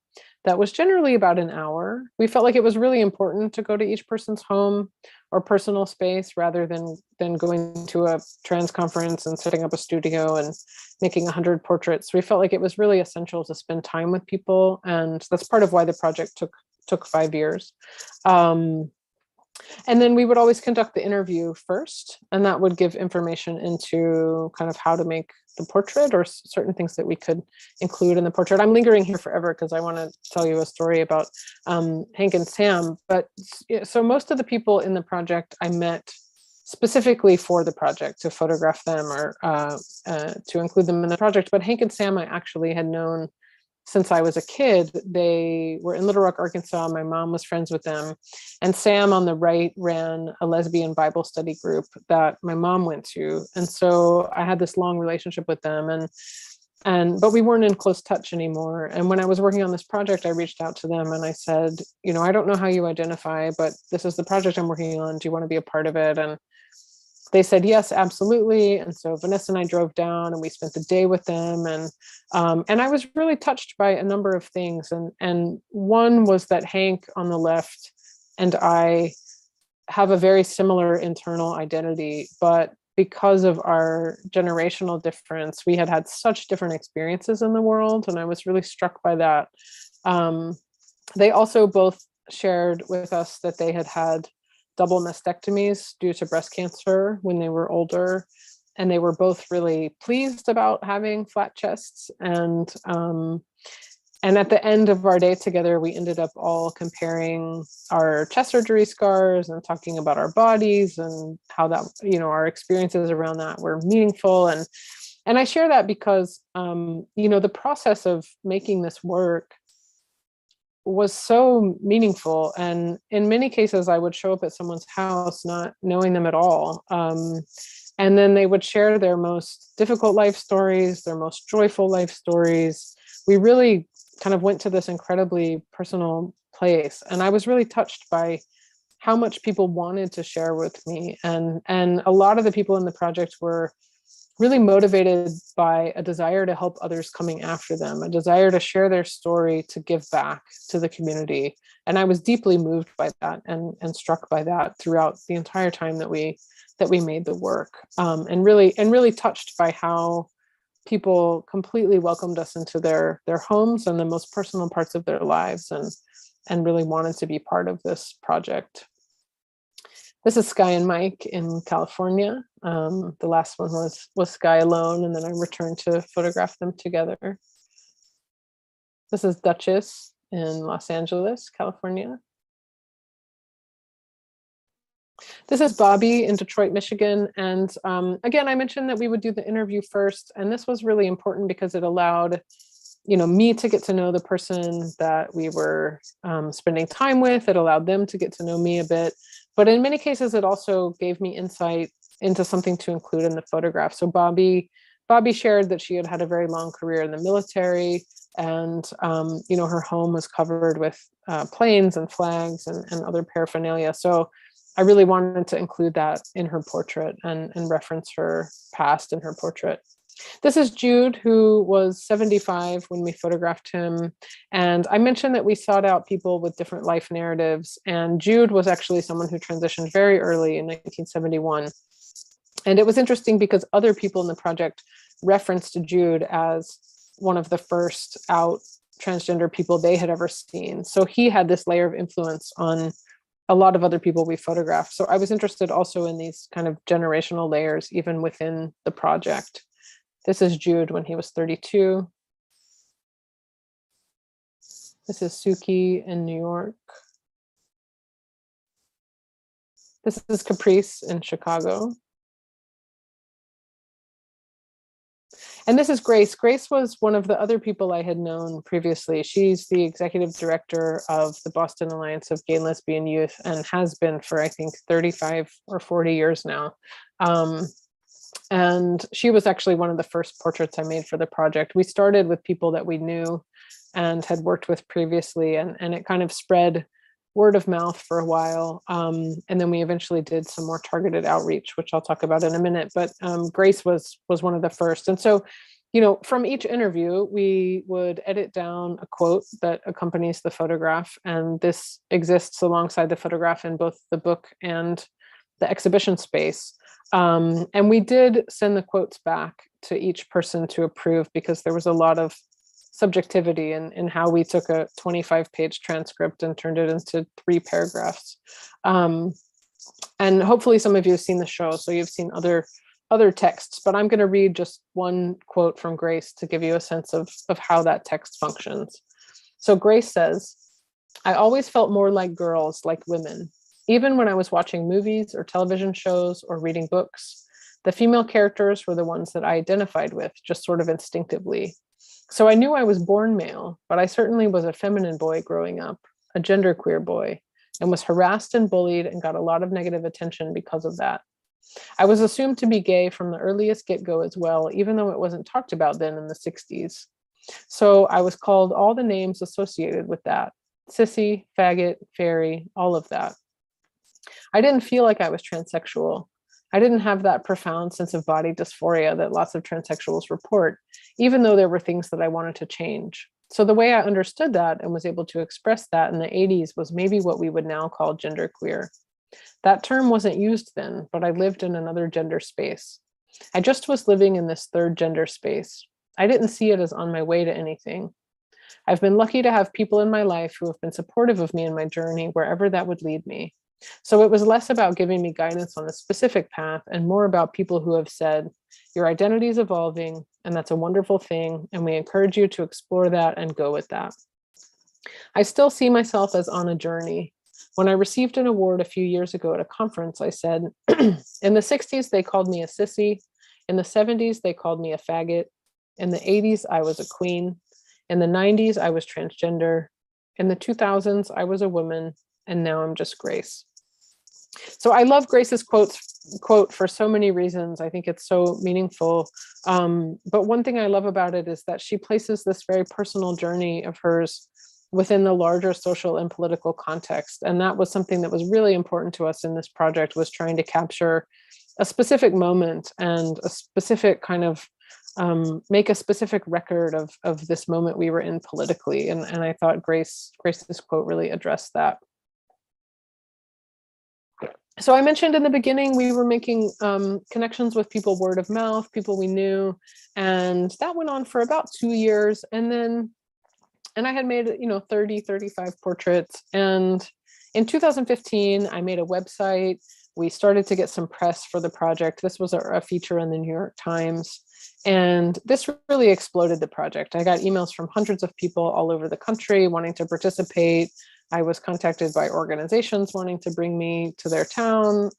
Speaker 2: that was generally about an hour. We felt like it was really important to go to each person's home or personal space rather than going to a trans conference and setting up a studio and making 100 portraits. We felt like it was really essential to spend time with people, and that's part of why the project took 5 years. And then we would always conduct the interview first, and that would give information into kind of how to make the portrait or certain things that we could include in the portrait. I'm lingering here forever because I want to tell you a story about Hank and Sam. But so most of the people in the project I met specifically for the project to photograph them or to include them in the project. But Hank and Sam I actually had known since I was a kid. They were in Little Rock, Arkansas. My mom was friends with them. And Sam on the right ran a lesbian Bible study group that my mom went to. And so I had this long relationship with them, but we weren't in close touch anymore. And when I was working on this project, I reached out to them and I said, I don't know how you identify, but this is the project I'm working on. Do you want to be a part of it? And they said, yes, absolutely. And so Vanessa and I drove down and we spent the day with them. And I was really touched by a number of things. And one was that Hank on the left and I have a very similar internal identity, but because of our generational difference, we had such different experiences in the world. And I was really struck by that. They also both shared with us that they had double mastectomies due to breast cancer when they were older. And they were both really pleased about having flat chests. And at the end of our day together, we ended up all comparing our chest surgery scars and talking about our bodies and how that, our experiences around that were meaningful. And I share that because, the process of making this work was so meaningful. And in many cases, I would show up at someone's house not knowing them at all. And then they would share their most difficult life stories, their most joyful life stories. We really kind of went to this incredibly personal place. And I was really touched by how much people wanted to share with me. And a lot of the people in the project were really motivated by a desire to help others coming after them, a desire to share their story, to give back to the community. And I was deeply moved by that and struck by that throughout the entire time that we made the work, and really touched by how people completely welcomed us into their homes and the most personal parts of their lives, and really wanted to be part of this project. This is Sky and Mike in California. The last one was Sky alone, and then I returned to photograph them together. This is Duchess in Los Angeles, California. This is Bobby in Detroit, Michigan. And again, I mentioned that we would do the interview first, and this was really important because it allowed me to get to know the person that we were spending time with. It allowed them to get to know me a bit. But in many cases, it also gave me insight into something to include in the photograph. So Bobby shared that she had a very long career in the military, and her home was covered with planes and flags and other paraphernalia. So I really wanted to include that in her portrait and reference her past in her portrait. This is Jude, who was 75 when we photographed him. And I mentioned that we sought out people with different life narratives. And Jude was actually someone who transitioned very early in 1971. And it was interesting because other people in the project referenced Jude as one of the first out transgender people they had ever seen. So he had this layer of influence on a lot of other people we photographed. So I was interested also in these kind of generational layers, even within the project. This is Jude when he was 32. This is Suki in New York. This is Caprice in Chicago. And this is Grace. Grace was one of the other people I had known previously. She's the executive director of the Boston Alliance of Gay and Lesbian Youth and has been for, I think, 35 or 40 years now. And she was actually one of the first portraits I made for the project. We started with people that we knew and had worked with previously, and it kind of spread word of mouth for a while. And then we eventually did some more targeted outreach, which I'll talk about in a minute. But Grace was one of the first. And so, you know, from each interview, we would edit down a quote that accompanies the photograph. And this exists alongside the photograph in both the book and the exhibition space. And we did send the quotes back to each person to approve because there was a lot of subjectivity in how we took a 25-page transcript and turned it into 3 paragraphs. And hopefully some of you have seen the show, so you've seen other texts, but I'm going to read just one quote from Grace to give you a sense of how that text functions. So Grace says, "I always felt more like girls, like women. Even when I was watching movies or television shows or reading books, the female characters were the ones that I identified with, just sort of instinctively. So I knew I was born male, but I certainly was a feminine boy growing up, a genderqueer boy, and was harassed and bullied and got a lot of negative attention because of that. I was assumed to be gay from the earliest get-go as well, even though it wasn't talked about then in the 60s. So I was called all the names associated with that: sissy, faggot, fairy, all of that. I didn't feel like I was transsexual. I didn't have that profound sense of body dysphoria that lots of transsexuals report, even though there were things that I wanted to change. So the way I understood that and was able to express that in the 80s was maybe what we would now call genderqueer. That term wasn't used then, but I lived in another gender space. I just was living in this third gender space. I didn't see it as on my way to anything. I've been lucky to have people in my life who have been supportive of me in my journey, wherever that would lead me. So it was less about giving me guidance on a specific path and more about people who have said, your identity is evolving, and that's a wonderful thing, and we encourage you to explore that and go with that. I still see myself as on a journey. When I received an award a few years ago at a conference, I said, in the 60s, they called me a sissy. In the 70s, they called me a faggot. In the 80s, I was a queen. In the 90s, I was transgender. In the 2000s, I was a woman, and now I'm just Grace. So I love Grace's quote for so many reasons. I think it's so meaningful. But one thing I love about it is that she places this very personal journey of hers within the larger social and political context. And that was something that was really important to us in this project, was trying to capture a specific moment and a specific kind of make a specific record of this moment we were in politically. And I thought Grace's quote really addressed that. So I mentioned in the beginning, we were making connections with people word of mouth, people we knew, and that went on for about 2 years. And I had made, 30, 35 portraits. And in 2015, I made a website. We started to get some press for the project. This was a feature in the New York Times. And this really exploded the project. I got emails from hundreds of people all over the country wanting to participate. I was contacted by organizations wanting to bring me to their town.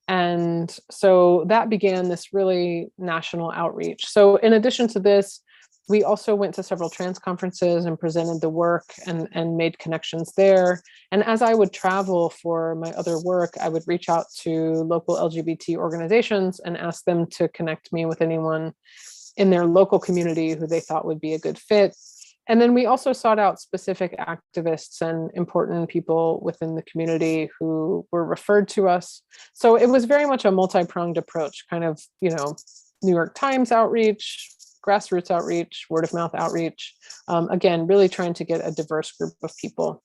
Speaker 2: And so that began this really national outreach. So in addition to this, we also went to several trans conferences and presented the work and made connections there. And as I would travel for my other work, I would reach out to local LGBT organizations and ask them to connect me with anyone in their local community who they thought would be a good fit. And then we also sought out specific activists and important people within the community who were referred to us. So it was very much a multi-pronged approach, kind of, New York Times outreach, grassroots outreach, word of mouth outreach. Again, really trying to get a diverse group of people.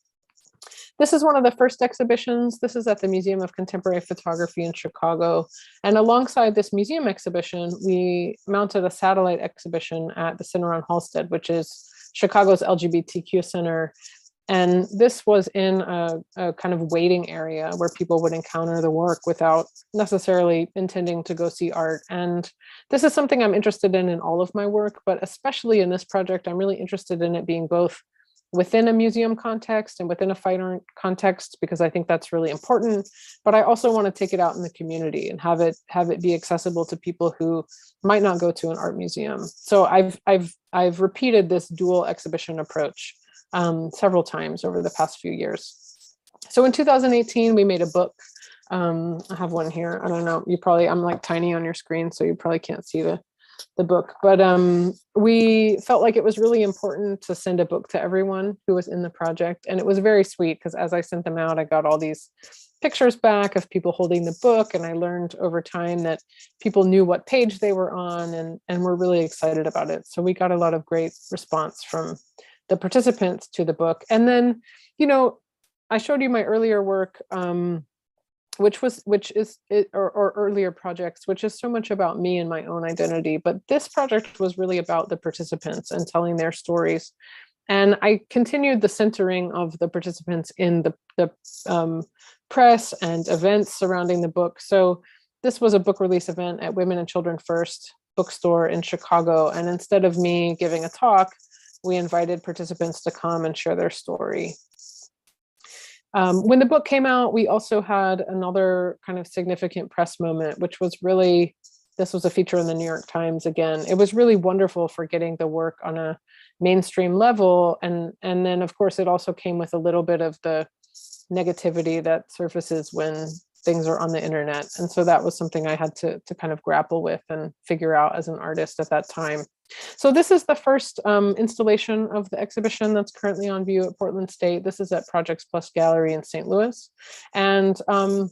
Speaker 2: This is one of the first exhibitions. This is at the Museum of Contemporary Photography in Chicago. And alongside this museum exhibition, we mounted a satellite exhibition at the Center on Halsted, which is Chicago's LGBTQ center. And this was in a kind of waiting area where people would encounter the work without necessarily intending to go see art. And this is something I'm interested in all of my work, but especially in this project, I'm really interested in it being both within a museum context and within a fine art context, because I think that's really important. But I also want to take it out in the community and have it be accessible to people who might not go to an art museum. So I've repeated this dual exhibition approach several times over the past few years. So in 2018, we made a book. I have one here. I don't know, I'm like tiny on your screen, so you probably can't see the book, but we felt like it was really important to send a book to everyone who was in the project. And it was very sweet because as I sent them out, I got all these pictures back of people holding the book. And I learned over time that people knew what page they were on and were really excited about it. So we got a lot of great response from the participants to the book. And then, I showed you my earlier work, or earlier projects, which is so much about me and my own identity. But this project was really about the participants and telling their stories. And I continued the centering of the participants in the press and events surrounding the book. So this was a book release event at Women and Children First bookstore in Chicago. And instead of me giving a talk, we invited participants to come and share their story. When the book came out, we also had another kind of significant press moment, which was really, this was a feature in the New York Times again. It was really wonderful for getting the work on a mainstream level. And then, of course, it also came with a little bit of the negativity that surfaces when things are on the internet. And so that was something I had to kind of grapple with and figure out as an artist at that time. So this is the first installation of the exhibition that's currently on view at Portland State. This is at Projects Plus Gallery in St. Louis. And, I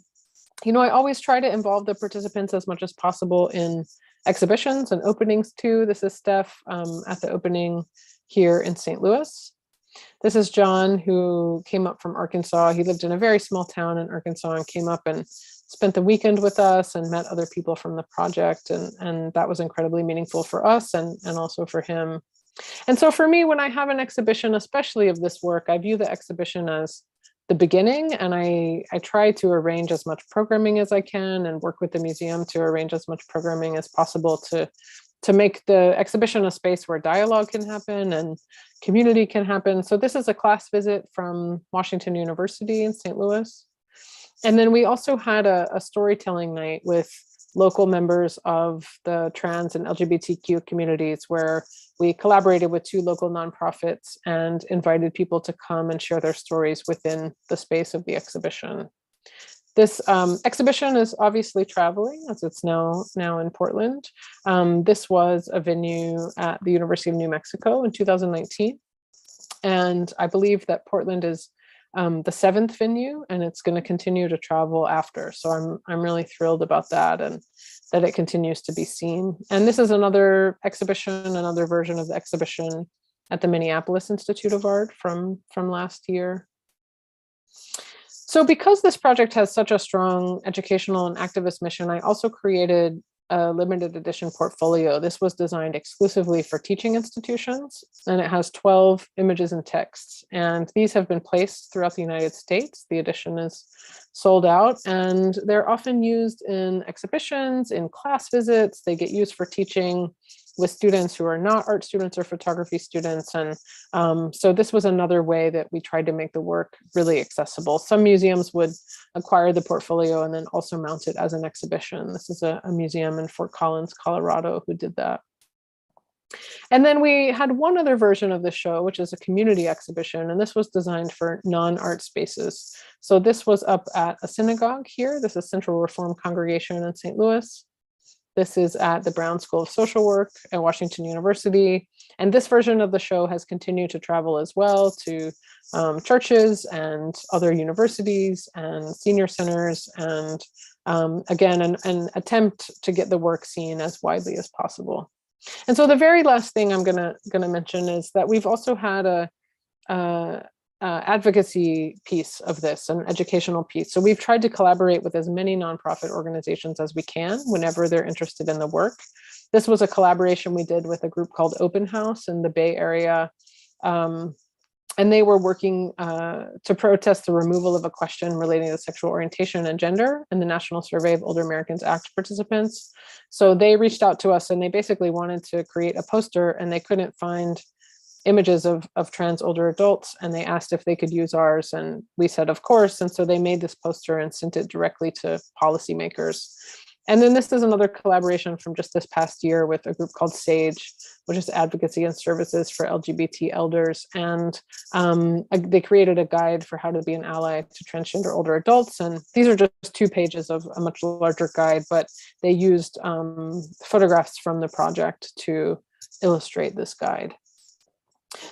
Speaker 2: always try to involve the participants as much as possible in exhibitions and openings too. This is Steph at the opening here in St. Louis. This is John, who came up from Arkansas. He lived in a very small town in Arkansas and came up and spent the weekend with us and met other people from the project. And that was incredibly meaningful for us and also for him. And so for me, when I have an exhibition, especially of this work, I view the exhibition as the beginning. And I try to arrange as much programming as I can and work with the museum to arrange as much programming as possible to make the exhibition a space where dialogue can happen and community can happen. So this is a class visit from Washington University in St. Louis. And then we also had a storytelling night with local members of the trans and LGBTQ communities, where we collaborated with 2 local nonprofits and invited people to come and share their stories within the space of the exhibition. This exhibition is obviously traveling, as it's now in Portland. This was a venue at the University of New Mexico in 2019. And I believe that Portland is the 7th venue, and it's going to continue to travel after. So I'm really thrilled about that, and that it continues to be seen. And this is another exhibition, another version of the exhibition at the Minneapolis Institute of Art from last year. So because this project has such a strong educational and activist mission, I also created a limited edition portfolio. This was designed exclusively for teaching institutions, and it has 12 images and texts. And these have been placed throughout the United States. The edition is sold out, and they're often used in exhibitions, in class visits. They get used for teaching with students who are not art students or photography students. And so this was another way that we tried to make the work really accessible. Some museums would acquire the portfolio and then also mount it as an exhibition. This is a museum in Fort Collins, Colorado, who did that. And then we had one other version of the show, which is a community exhibition, and this was designed for non-art spaces. So this was up at a synagogue here. This is Central Reform Congregation in St. Louis. This is at the Brown School of Social Work at Washington University. And this version of the show has continued to travel as well to churches and other universities and senior centers. And again, an attempt to get the work seen as widely as possible. And so the very last thing I'm gonna mention is that we've also had a advocacy piece of this, an educational piece. So we've tried to collaborate with as many nonprofit organizations as we can whenever they're interested in the work. This was a collaboration we did with a group called Open House in the Bay Area. And they were working to protest the removal of a question relating to sexual orientation and gender in the National Survey of Older Americans Act participants. So they reached out to us and they basically wanted to create a poster, and they couldn't find images of trans older adults, and they asked if they could use ours, and we said of course. And so they made this poster and sent it directly to policymakers. And then this is another collaboration from just this past year with a group called SAGE, which is Advocacy and Services for LGBT Elders. And they created a guide for how to be an ally to transgender older adults. And these are just 2 pages of a much larger guide, but they used photographs from the project to illustrate this guide.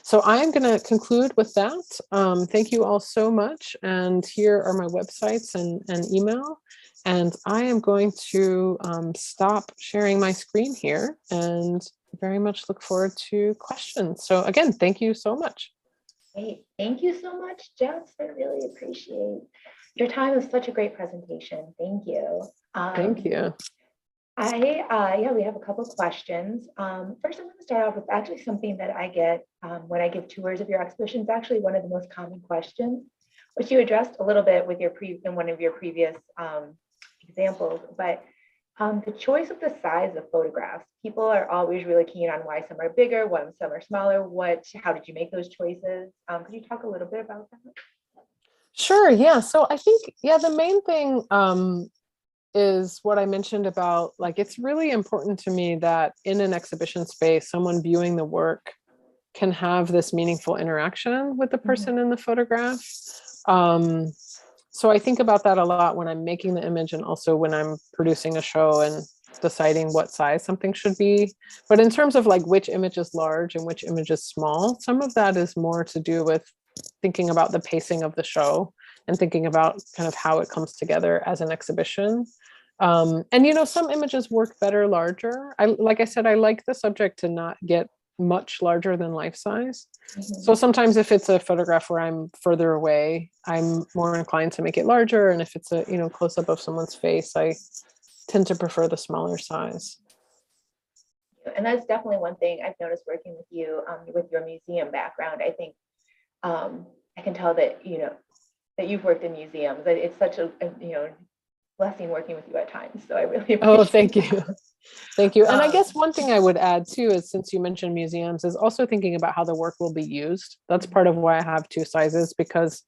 Speaker 2: So I'm going to conclude with that. Thank you all so much. And here are my websites and email. And I am going to stop sharing my screen here and very much look forward to questions. So again, thank you so much.
Speaker 1: Great. Thank you so much, Jess. I really appreciate your time. It was such a great presentation. Thank you.
Speaker 2: Thank you.
Speaker 1: Yeah, we have a couple of questions. First, I'm going to start off with actually something that I get when I give tours of your exhibition. It's actually one of the most common questions, which you addressed a little bit with in one of your previous examples, but the choice of the size of photographs. People are always really keen on why some are bigger, why some are smaller. How did you make those choices? Could you talk a little bit about that?
Speaker 2: Sure, yeah. So I think, the main thing is what I mentioned about, like, it's really important to me that in an exhibition space, someone viewing the work can have this meaningful interaction with the person in the photograph. So I think about that a lot when I'm making the image, and also when I'm producing a show and deciding what size something should be. But in terms of like which image is large and which image is small, some of that is more to do with thinking about the pacing of the show and thinking about kind of how it comes together as an exhibition. And some images work better larger. Like I said, I like the subject to not get much larger than life size. So sometimes if it's a photograph where I'm further away, I'm more inclined to make it larger. And if it's a close up of someone's face, I tend to prefer the smaller size.
Speaker 1: And that's definitely one thing I've noticed working with you with your museum background. I think I can tell that that you've worked in museums. It's such a blessing working with you at times. So I really appreciate
Speaker 2: thank you.
Speaker 1: that.
Speaker 2: Thank you. And I guess one thing I would add too is, since you mentioned museums, is also thinking about how the work will be used. That's part of why I have 2 sizes, because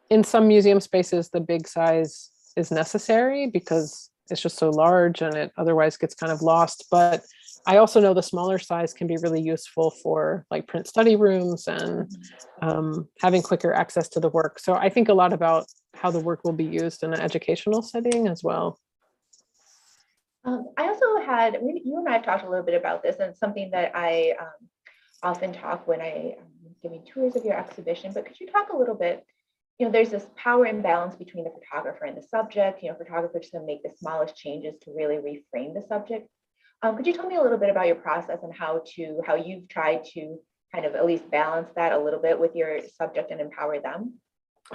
Speaker 2: in some museum spaces, the big size is necessary because it's just so large and it otherwise gets kind of lost. But I also know the smaller size can be really useful for like print study rooms and having quicker access to the work. So I think a lot about how the work will be used in an educational setting as well.
Speaker 1: I also had, you and I have talked a little bit about this, and it's something that I often talk when I am giving tours of your exhibition, but could you talk a little bit, there's this power imbalance between the photographer and the subject. Photographers can make the smallest changes to really reframe the subject. Could you tell me a little bit about your process and how you've tried to kind of at least balance that a little bit with your subject and empower them?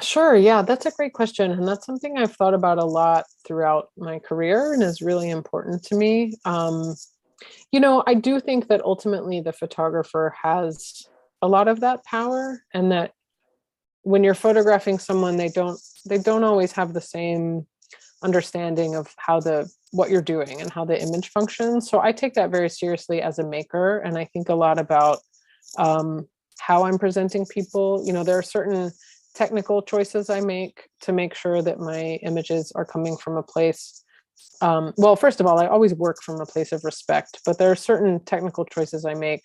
Speaker 2: Sure. Yeah, that's a great question. And that's something I've thought about a lot throughout my career and is really important to me. I do think that ultimately the photographer has a lot of that power, and that when you're photographing someone, they don't always have the same understanding of what you're doing and how the image functions. So I take that very seriously as a maker. And I think a lot about how I'm presenting people. There are certain technical choices I make to make sure that my images are coming from a place. Well, first of all, I always work from a place of respect, but there are certain technical choices I make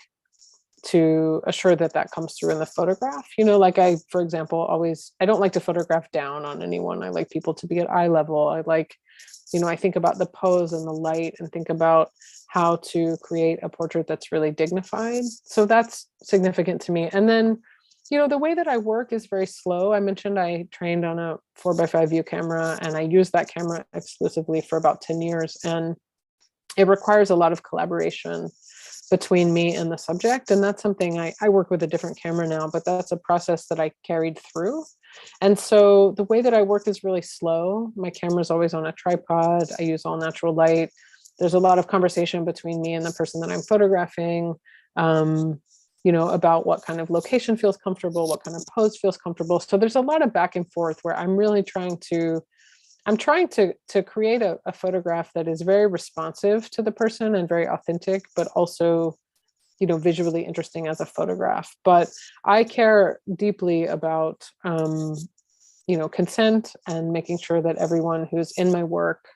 Speaker 2: to assure that comes through in the photograph. Like for example, I don't like to photograph down on anyone. I like people to be at eye level. I think about the pose and the light and think about how to create a portrait that's really dignified. So that's significant to me. And then the way that I work is very slow. I mentioned I trained on a 4x5 view camera, and I used that camera exclusively for about 10 years. And it requires a lot of collaboration between me and the subject. And that's something I work with a different camera now, but that's a process that I carried through. And so the way that I work is really slow. My camera's always on a tripod. I use all natural light. There's a lot of conversation between me and the person that I'm photographing. About what kind of location feels comfortable, what kind of pose feels comfortable. So there's a lot of back and forth where I'm really trying to create a photograph that is very responsive to the person and very authentic, but also visually interesting as a photograph. But I care deeply about, consent and making sure that everyone who's in my work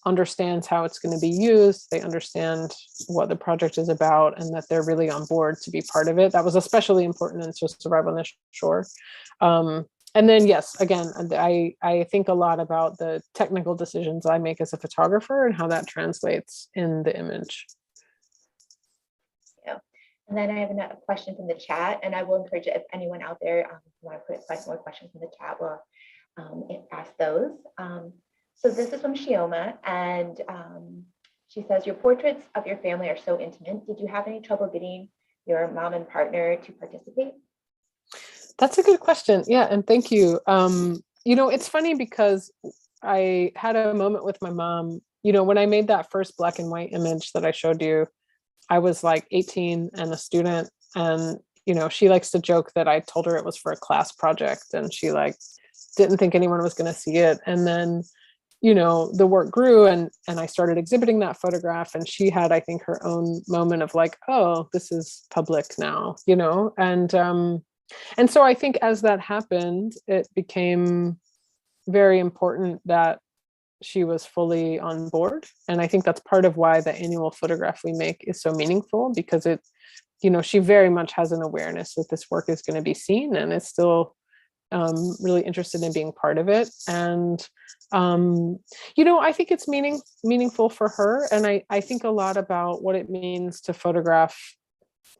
Speaker 2: understands how it's going to be used. They understand what the project is about and that they're really on board to be part of it. That was especially important in To Survive on the Shore. And then, yes, again, I think a lot about the technical decisions I make as a photographer and how that translates in the image.
Speaker 1: Yeah. And then I have a question from the chat, and I will encourage if anyone out there want to put more questions in the chat, we'll ask those. So this is from Shioma, and she says, your portraits of your family are so intimate. Did you have any trouble getting your mom and partner to participate?
Speaker 2: That's a good question. Yeah, and thank you. It's funny because I had a moment with my mom, when I made that first black and white image that I showed you, I was like 18 and a student, and she likes to joke that I told her it was for a class project, and she didn't think anyone was going to see it. And then the work grew, and I started exhibiting that photograph, and she had, I think, her own moment of oh, this is public now, and so I think as that happened, it became very important that she was fully on board. And I think that's part of why the annual photograph we make is so meaningful, because it, she very much has an awareness that this work is going to be seen, and is still really interested in being part of it. And, I think it's meaningful for her. And I think a lot about what it means to photograph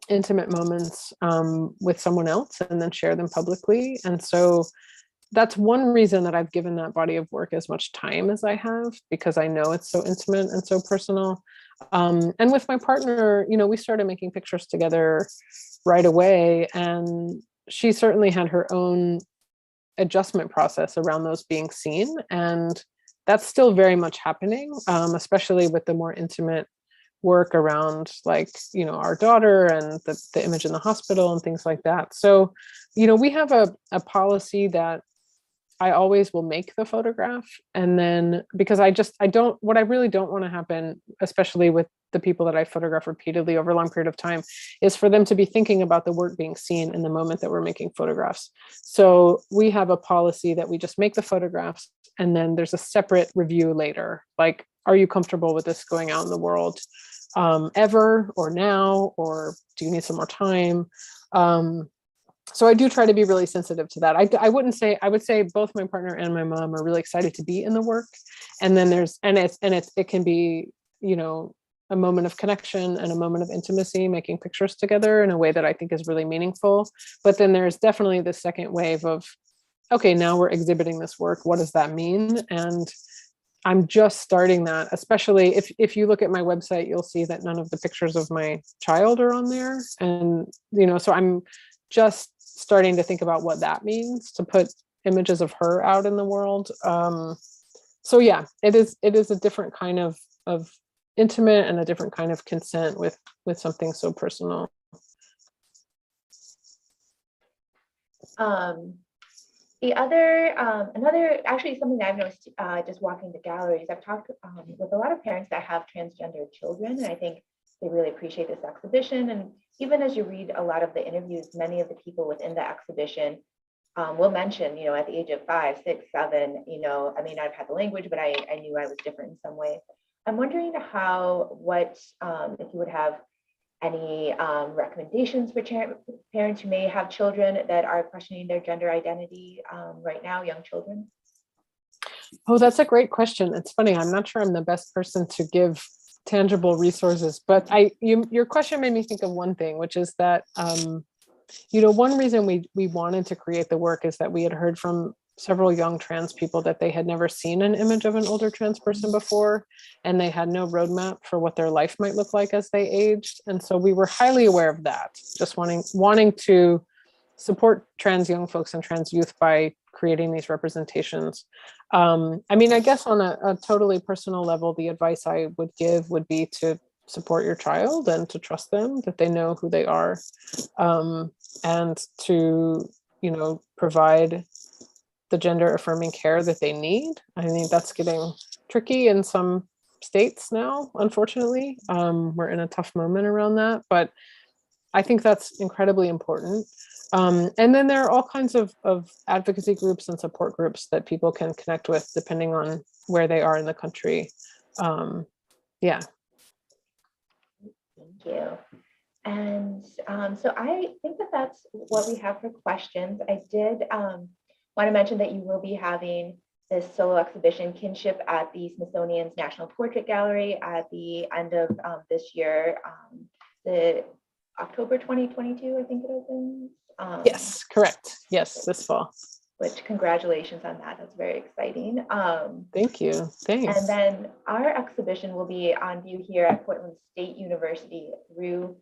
Speaker 2: intimate moments with someone else and then share them publicly. And so that's one reason that I've given that body of work as much time as I have, because I know it's so intimate and so personal. And with my partner, we started making pictures together right away. And she certainly had her own adjustment process around those being seen. And that's still very much happening, especially with the more intimate work around our daughter and the image in the hospital and things like that. So, we have a policy that I always will make the photograph. And then, because what I really don't want to happen, especially with the people that I photograph repeatedly over a long period of time, is for them to be thinking about the work being seen in the moment that we're making photographs. So we have a policy that we just make the photographs, and then there's a separate review later. Are you comfortable with this going out in the world ever, or now, or do you need some more time? So I do try to be really sensitive to that. I would say both my partner and my mom are really excited to be in the work. And then it can be, a moment of connection and a moment of intimacy, making pictures together in a way that I think is really meaningful. But then there's definitely the second wave of, okay, now we're exhibiting this work. What does that mean? And I'm just starting that, especially if you look at my website, you'll see that none of the pictures of my child are on there. And, so I'm just starting to think about what that means to put images of her out in the world. So yeah, it is a different kind of intimate and a different kind of consent with something so personal.
Speaker 1: Actually something that I've noticed just walking the galleries, I've talked with a lot of parents that have transgender children, and I think they really appreciate this exhibition. And even as you read a lot of the interviews, many of the people within the exhibition will mention, at the age of 5, 6, 7, I may not have had the language, but I knew I was different in some way. I'm wondering if you would have any recommendations for parents who may have children that are questioning their gender identity right now, young children?
Speaker 2: Oh, that's a great question. It's funny. I'm not sure I'm the best person to give tangible resources, but your question made me think of one thing, which is that, one reason we wanted to create the work is that we had heard from several young trans people that they had never seen an image of an older trans person before, and they had no roadmap for what their life might look like as they aged. And so we were highly aware of that, just wanting to support trans young folks and trans youth by creating these representations. I guess on a totally personal level, the advice I would give would be to support your child and to trust them, that they know who they are, and to, provide the gender affirming care that they need. I think that's getting tricky in some states now, unfortunately. We're in a tough moment around that, but I think that's incredibly important. And then there are all kinds of advocacy groups and support groups that people can connect with depending on where they are in the country. Yeah.
Speaker 1: Thank you. And so I think that that's what we have for questions. I did want to mention that you will be having this solo exhibition, Kinship, at the Smithsonian's National Portrait Gallery at the end of this year, the October 2022, I think it opens.
Speaker 2: Yes, correct. Yes, this fall.
Speaker 1: Which, congratulations on that. That's very exciting.
Speaker 2: Thank you. Thanks.
Speaker 1: And then our exhibition will be on view here at Portland State University through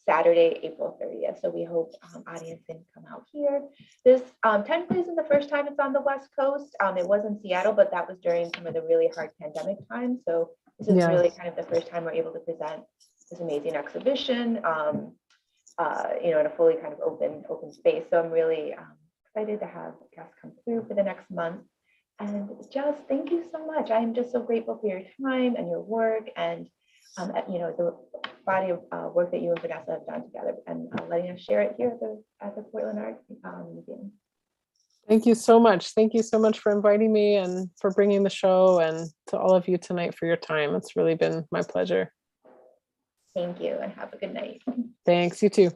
Speaker 1: Saturday, April 30th. So we hope audience can come out here. This technically isn't the first time it's on the West Coast. It was in Seattle, but that was during some of the really hard pandemic times. So this is really kind of the first time we're able to present this amazing exhibition, you know, in a fully kind of open space. So I'm really excited to have guests come through for the next month. And Jess, thank you so much. I am just so grateful for your time and your work, and you know, the body of work that you and Vanessa have done together, and letting us share it here at the Portland Art Museum.
Speaker 2: Thank you so much. Thank you so much for inviting me and for bringing the show, and to all of you tonight for your time. It's really been my pleasure.
Speaker 1: Thank you, and have a good night.
Speaker 2: Thanks, you too.